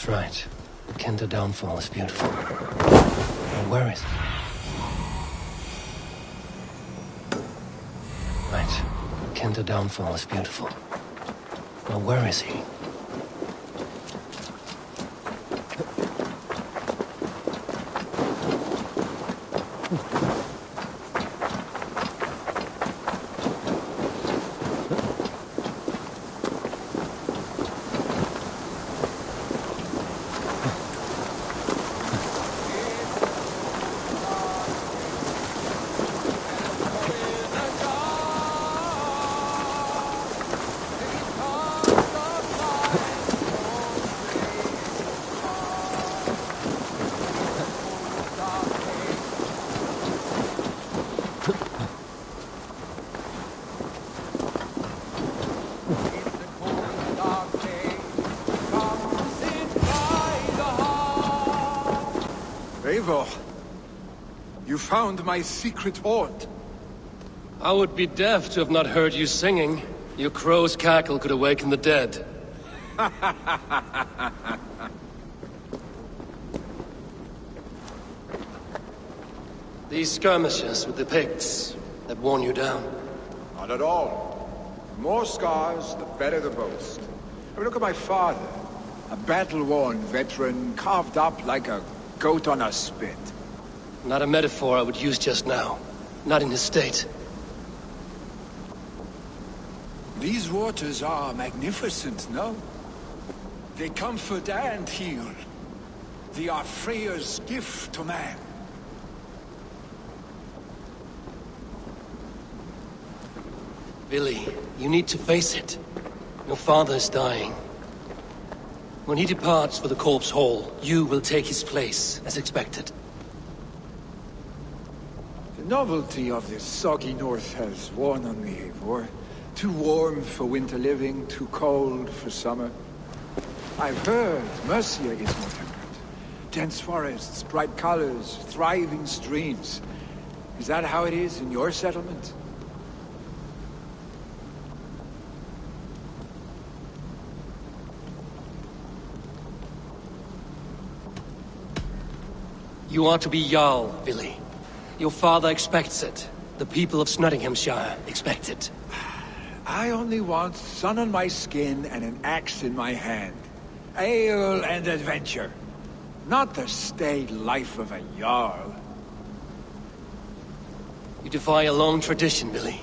was right. The Kenta downfall is beautiful. Now where is he? Right. The Kenta downfall is beautiful. Now where is he? Eivor, you found my secret hoard. I would be deaf to have not heard you singing. Your crow's cackle could awaken the dead. These skirmishes with the Picts that worn you down? Not at all. The more scars, the better the boast. I mean, look at my father. A battle-worn veteran, carved up like a goat on a spit. Not a metaphor I would use just now. Not in his state. These waters are magnificent, no? They comfort and heal. They are Freya's gift to man. Billy, you need to face it. Your father is dying. When he departs for the Corpse Hall, you will take his place, as expected. The novelty of this soggy north has worn on me, Eivor. Too warm for winter living, too cold for summer. I've heard Mercia is more temperate. Dense forests, bright colors, thriving streams. Is that how it is in your settlement? You are to be Jarl, Billy. Your father expects it. The people of Nottinghamshire expect it. I only want sun on my skin and an axe in my hand. Ale and adventure. Not the staid life of a Jarl. You defy a long tradition, Billy.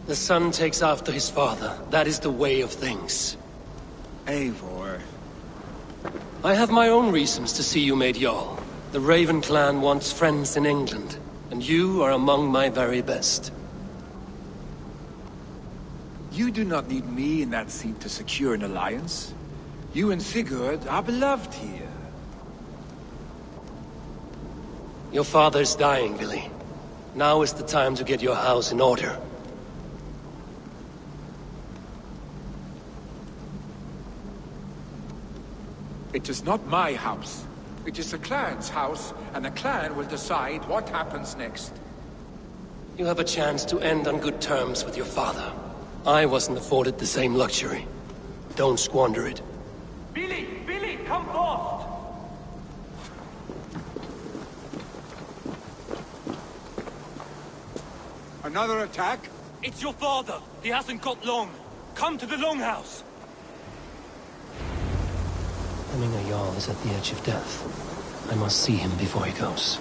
The son takes after his father. That is the way of things. Eivor. I have my own reasons to see you made Jarl. The Raven clan wants friends in England, and you are among my very best. You do not need me in that seat to secure an alliance. You and Sigurd are beloved here. Your father is dying, Billy. Now is the time to get your house in order. It is not my house. It is the clan's house, and the clan will decide what happens next. You have a chance to end on good terms with your father. I wasn't afforded the same luxury. Don't squander it. Billy! Billy, come forth! Another attack? It's your father. He hasn't got long. Come to the Longhouse. Becoming a Jarl is at the edge of death. I must see him before he goes.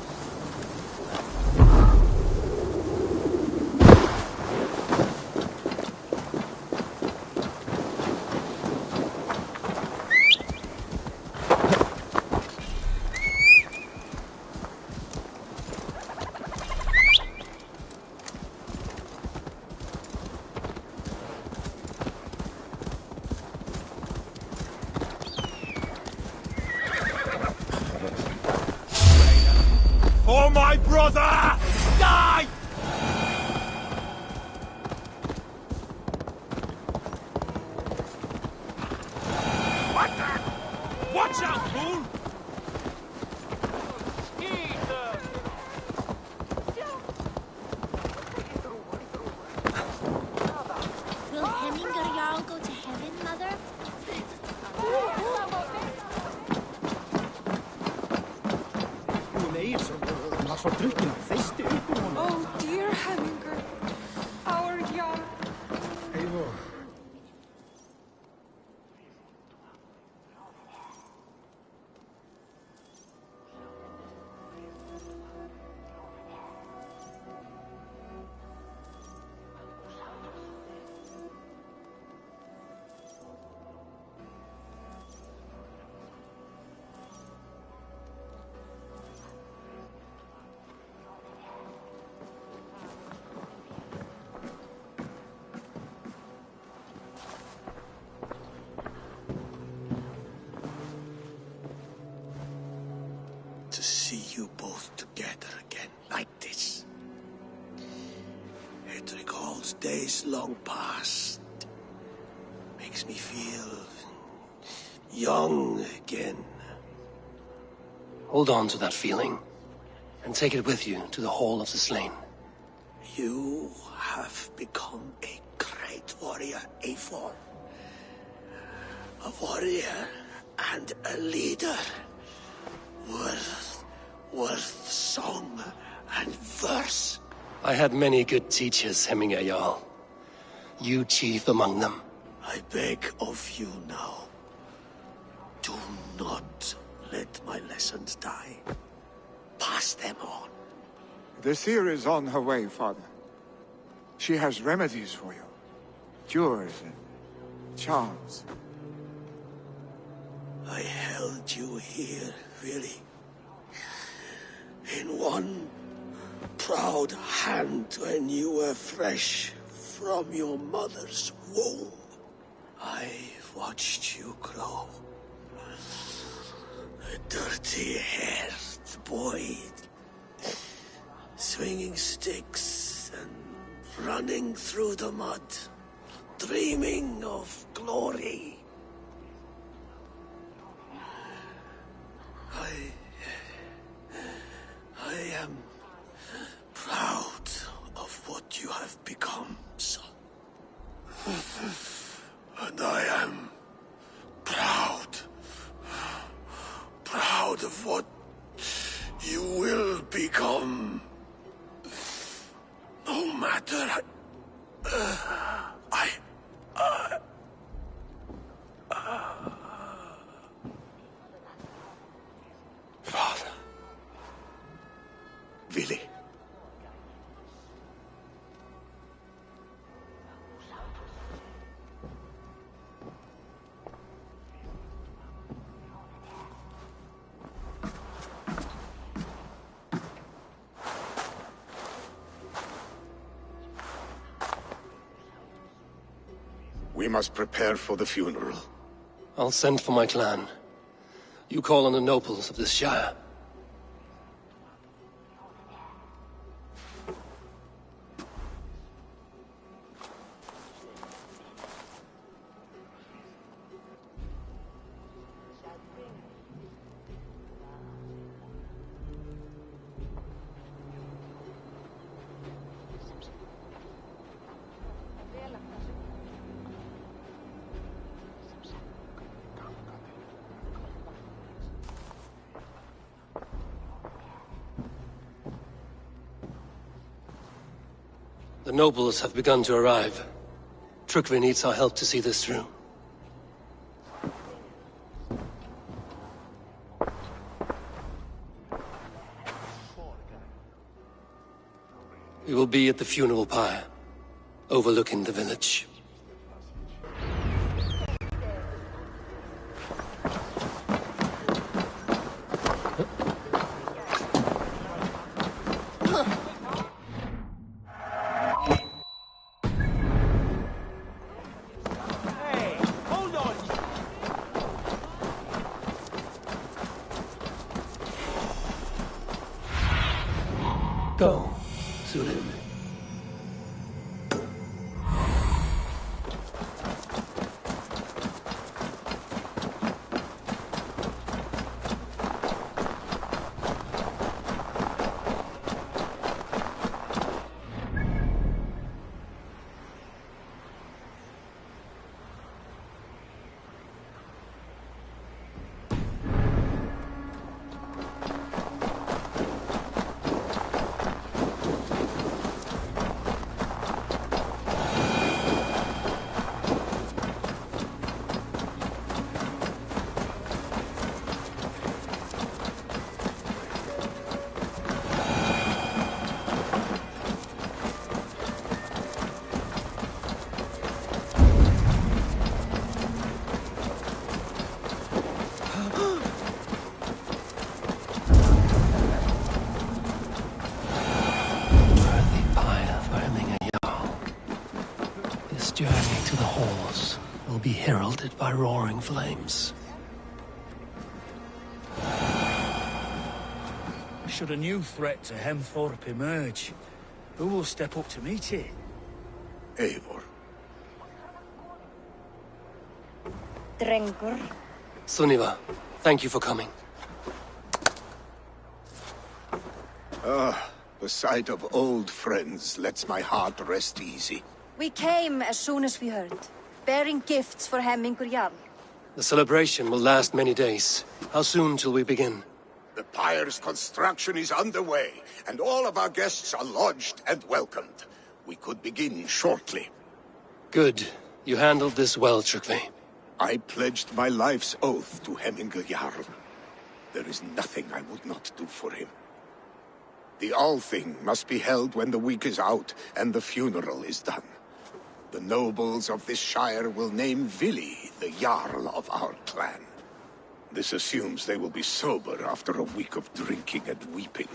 Oh, dear Hemminger. Our Jarl. Eivor. To see you both together again like this. It recalls days long past. Makes me feel young again. Hold on to that feeling, and take it with you to the Hall of the Slain. You have become a great warrior, Eivor. A warrior and a leader. Worth song and verse. I had many good teachers, Hemminger Jarl. You chief among them. I beg of you now. Do not let my lessons die. Pass them on. The seer is on her way, Father. She has remedies for you. Cures and charms. I held you here, really. In one proud hand when you were fresh from your mother's womb. I watched you grow. A dirty-haired boy, swinging sticks and running through the mud, dreaming of glory. I am proud of what you have become, son. And I am proud of what you will become. No matter... Father. Willi. We must prepare for the funeral. I'll send for my clan. You call on the nobles of this shire. The nobles have begun to arrive. Trygve needs our help to see this through. We will be at the funeral pyre, overlooking the village. Go, Sulim. last journey to the halls will be heralded by roaring flames. Should a new threat to Hemthorpe emerge, who will step up to meet it? Eivor. Drengur. Sunniva, thank you for coming. The sight of old friends lets my heart rest easy. We came as soon as we heard, bearing gifts for Hemmingur Jarl. The celebration will last many days. How soon till we begin? The pyre's construction is underway, and all of our guests are lodged and welcomed. We could begin shortly. Good. You handled this well, Tryggvi. I pledged my life's oath to Hemmingur Jarl. There is nothing I would not do for him. The Althing must be held when the week is out and the funeral is done. The nobles of this shire will name Vili the Jarl of our clan. This assumes they will be sober after a week of drinking and weeping.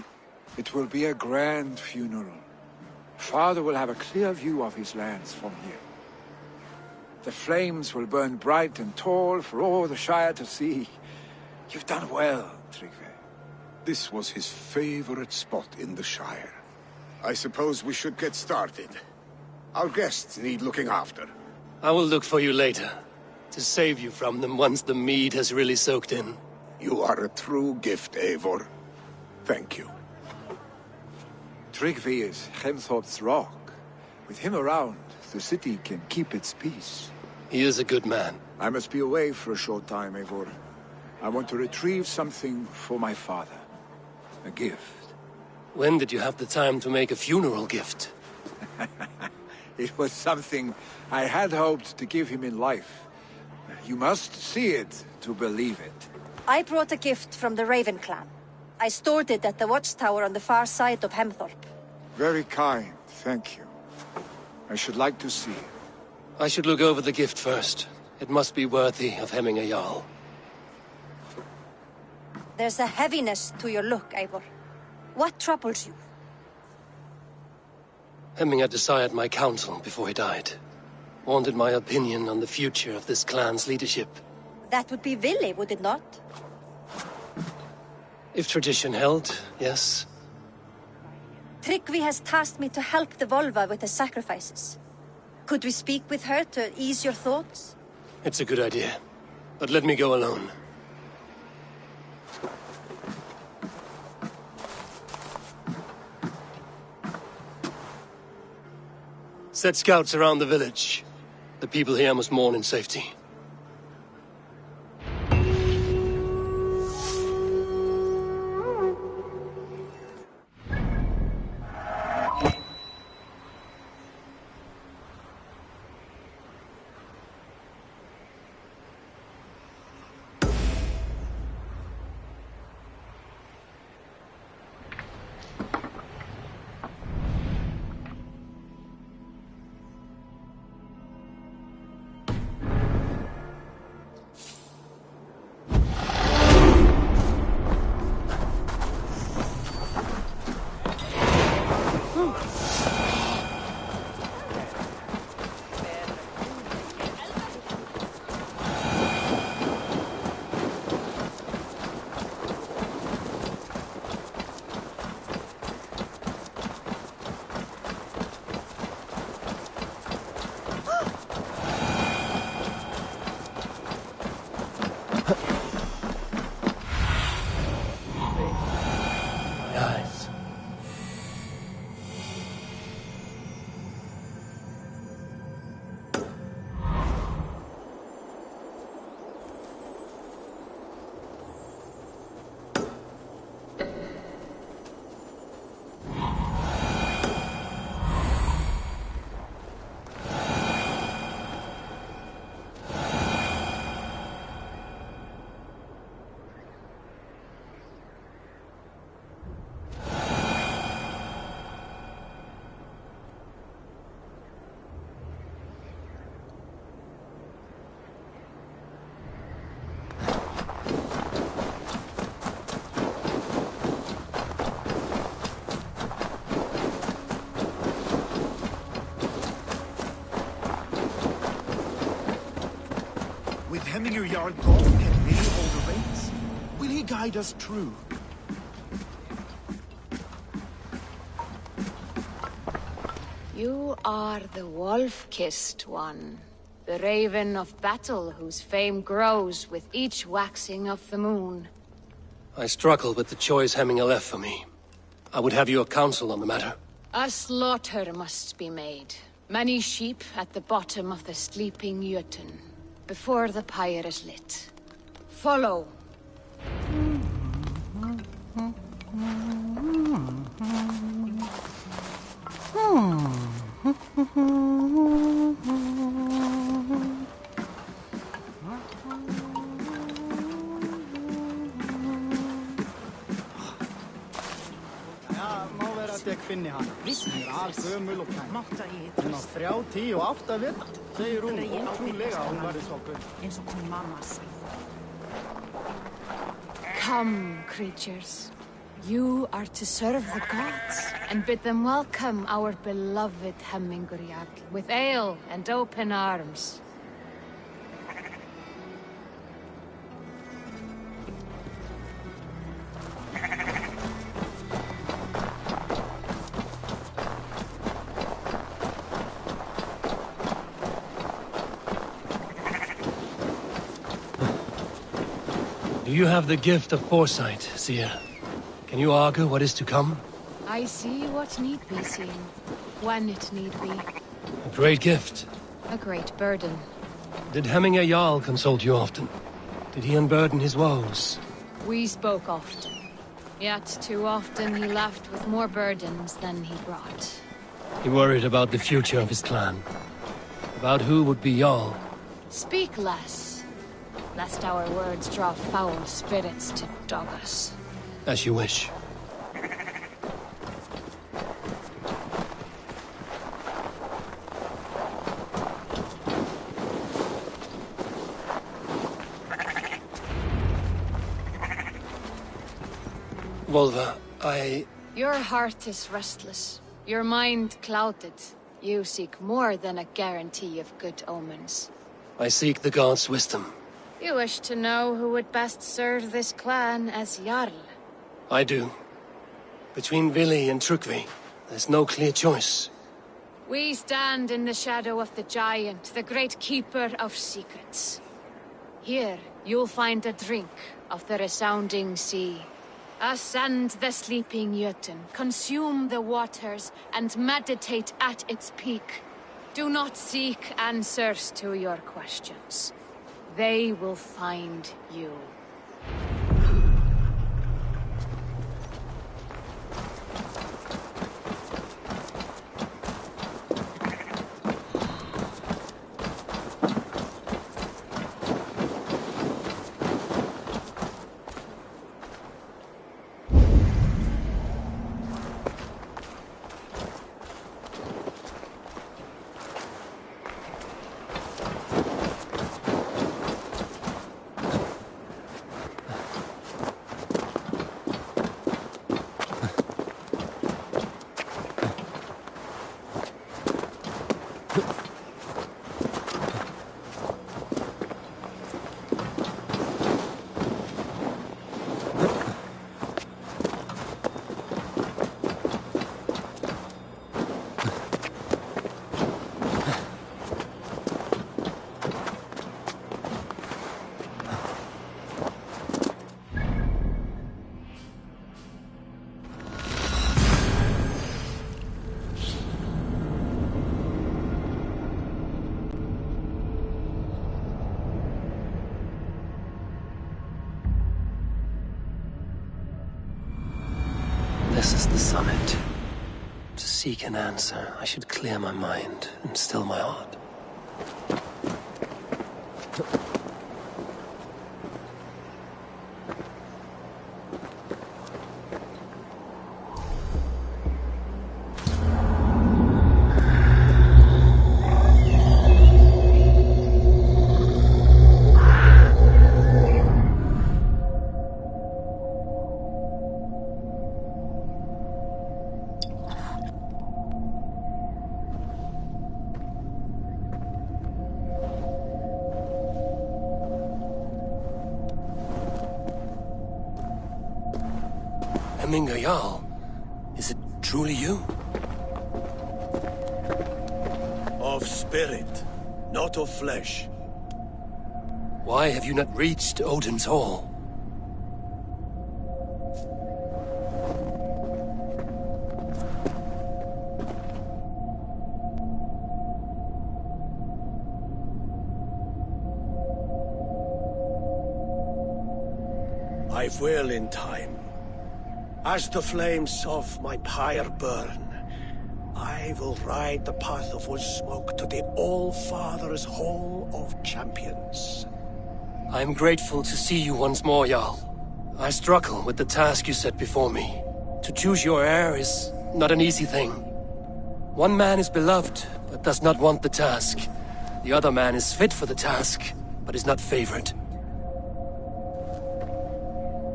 It will be a grand funeral. Father will have a clear view of his lands from here. The flames will burn bright and tall for all the Shire to see. You've done well, Tryggvi. This was his favorite spot in the Shire. I suppose we should get started. Our guests need looking after. I will look for you later, to save you from them once the mead has really soaked in. You are a true gift, Eivor. Thank you. Tryggvi is Hemthorpe's rock. With him around, the city can keep its peace. He is a good man. I must be away for a short time, Eivor. I want to retrieve something for my father. A gift. When did you have the time to make a funeral gift? It was something I had hoped to give him in life. You must see it to believe it. I brought a gift from the Raven clan. I stored it at the watchtower on the far side of Hemthorpe. Very kind, thank you. I should like to see it. I should look over the gift first. It must be worthy of Hemmingur Jarl. There's a heaviness to your look, Eivor. What troubles you? Hemmingur desired my counsel before he died. Wanted my opinion on the future of this clan's leadership. That would be Vili, would it not? If tradition held, yes. Tryggvi has tasked me to help the Volva with the sacrifices. Could we speak with her to ease your thoughts? It's a good idea. But let me go alone. Set scouts around the village. The people here must mourn in safety. our God can weigh all the reins? Will he guide us true? You are the wolf-kissed one. The raven of battle whose fame grows with each waxing of the moon. I struggle with the choice Hemminger left for me. I would have your counsel on the matter. A slaughter must be made. Many sheep at the bottom of the sleeping Jötun, before the pyre is lit. Follow. Ég finni hana. Hún algömul og kæm. Hún á 38 vita. Segir hún ótrúlega að hún verði svo gömul. Eins og hún mamma sig. Come, creatures. You are to serve the gods, and bid them welcome our beloved Hemmingur Jarl with ale and open arms. Do you have the gift of foresight, seer? Can you argue what is to come? I see what need be seen, when it need be. A great gift. A great burden. Did Hemminger Jarl consult you often? Did he unburden his woes? We spoke often. Yet too often he left with more burdens than he brought. He worried about the future of his clan. About who would be Jarl. Speak less, lest our words draw foul spirits to dog us. As you wish. Volva, Your heart is restless. Your mind clouded. You seek more than a guarantee of good omens. I seek the gods' wisdom. You wish to know who would best serve this clan as Jarl. I do. Between Vili and Trukvi, there's no clear choice. We stand in the shadow of the giant, the great keeper of secrets. Here, you'll find a drink of the resounding sea. Ascend the sleeping Jötun, consume the waters, and meditate at its peak. Do not seek answers to your questions. They will find you. This is the summit. To seek an answer, I should clear my mind and still my heart. Hemminger Jarl. Is it truly you? Of spirit, not of flesh. Why have you not reached Odin's Hall? I will in time. As the flames of my pyre burn, I will ride the path of wood smoke to the All-Father's Hall of Champions. I am grateful to see you once more, Jarl. I struggle with the task you set before me. To choose your heir is not an easy thing. One man is beloved, but does not want the task. The other man is fit for the task, but is not favored.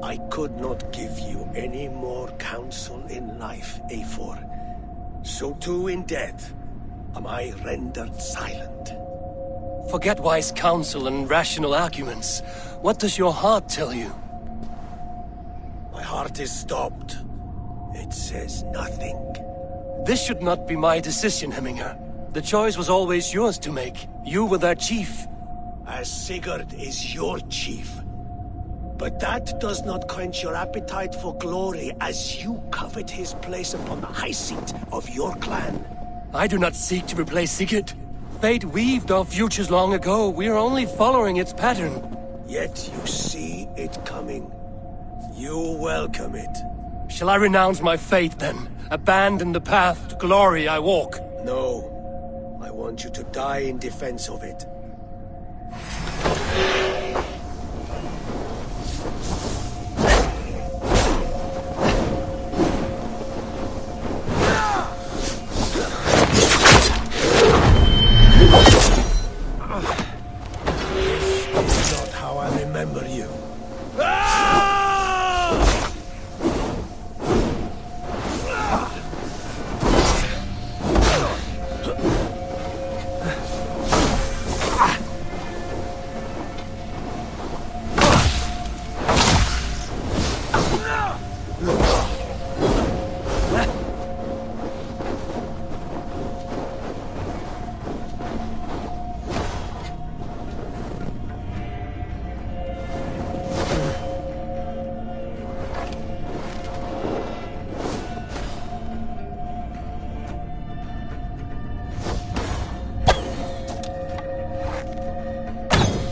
I could not give you any more counsel in life, Eivor. So too in death am I rendered silent. Forget wise counsel and rational arguments. What does your heart tell you? My heart is stopped. It says nothing. This should not be my decision, Hemminger. The choice was always yours to make. You were their chief. As Sigurd is your chief. But that does not quench your appetite for glory as you covet his place upon the high seat of your clan. I do not seek to replace Sigurd. Fate weaved our futures long ago. We are only following its pattern. Yet you see it coming. You welcome it. Shall I renounce my fate then? Abandon the path to glory I walk? No. I want you to die in defense of it. Remember you.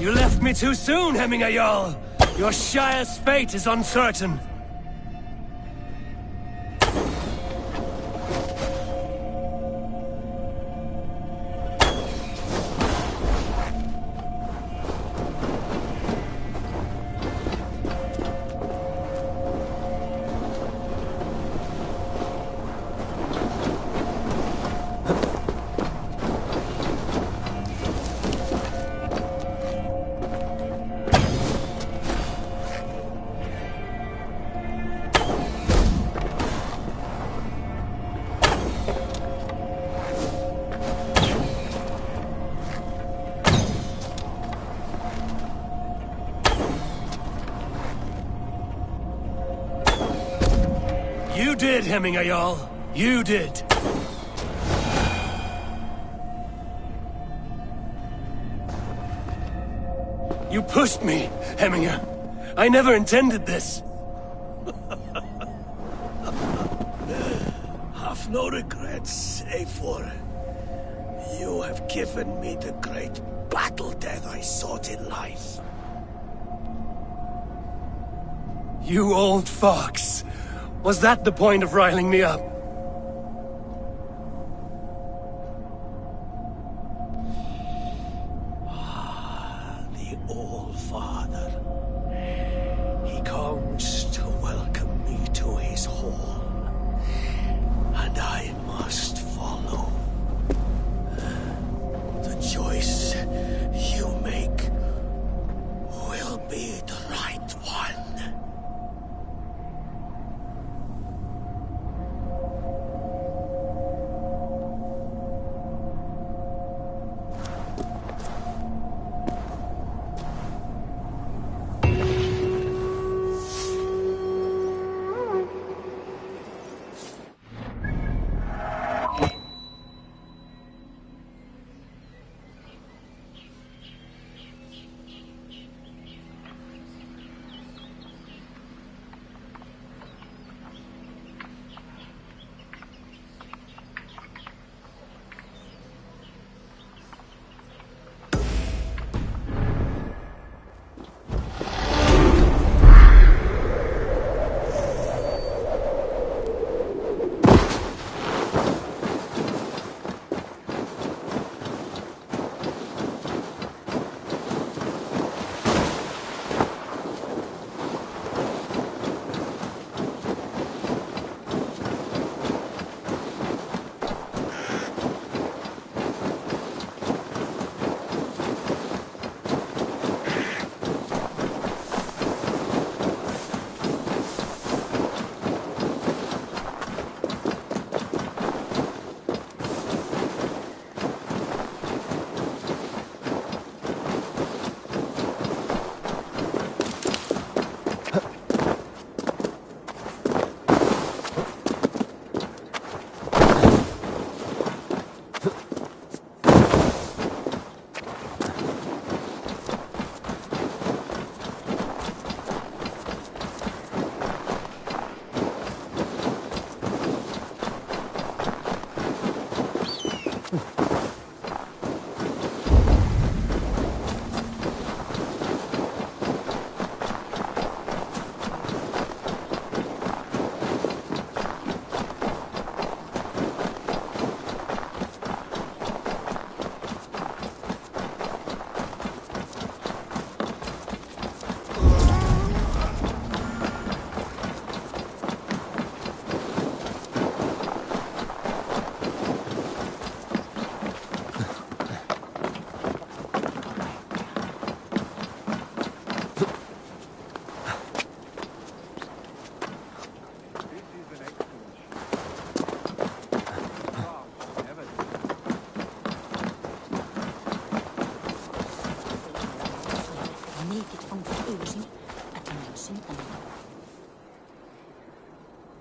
You left me too soon, Hemminger Jarl. Your Shire's fate is uncertain. You did, Hemminger Jarl. You did. You pushed me, Hemminger. I never intended this. Have no regrets, Eivor. You have given me the great battle death I sought in life. You old fox. Was that the point of riling me up? The All-Father. He comes to welcome me to his hall. And I must follow. The choice you make will be the right one.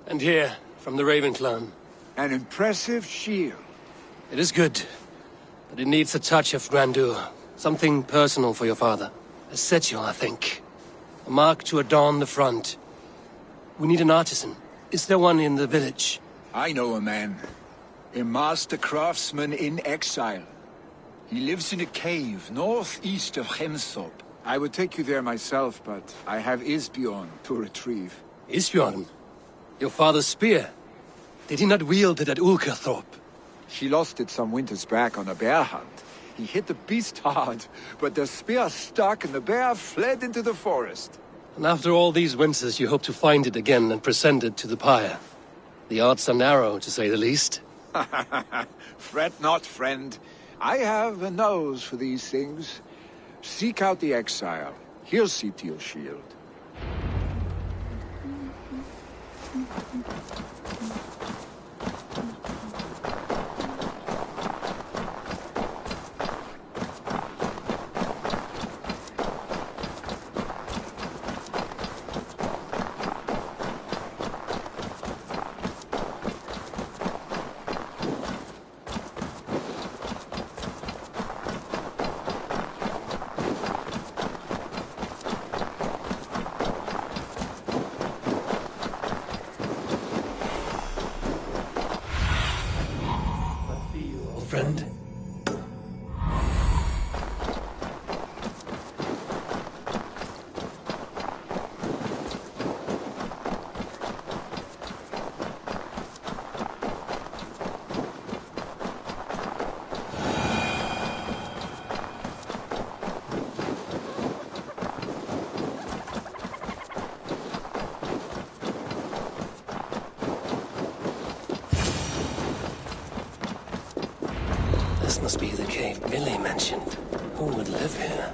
And here, from the Raven clan. An impressive shield. It is good, but it needs a touch of grandeur. Something personal for your father. A sigil, I think. A mark to adorn the front. We need an artisan. Is there one in the village? I know a man. A master craftsman in exile. He lives in a cave northeast of Hemthorpe. I would take you there myself, but I have Isbjorn to retrieve. Isbjorn? Your father's spear? Did he not wield it at Ulkerthorpe? He lost it some winters back on a bear hunt. He hit the beast hard, but the spear stuck and the bear fled into the forest. And after all these winters, you hope to find it again and present it to the pyre. The odds are narrow, to say the least. Fret not, friend. I have a nose for these things. Seek out the exile. He'll see to your shield. Friend? This must be the cave Billy mentioned. Who would live here?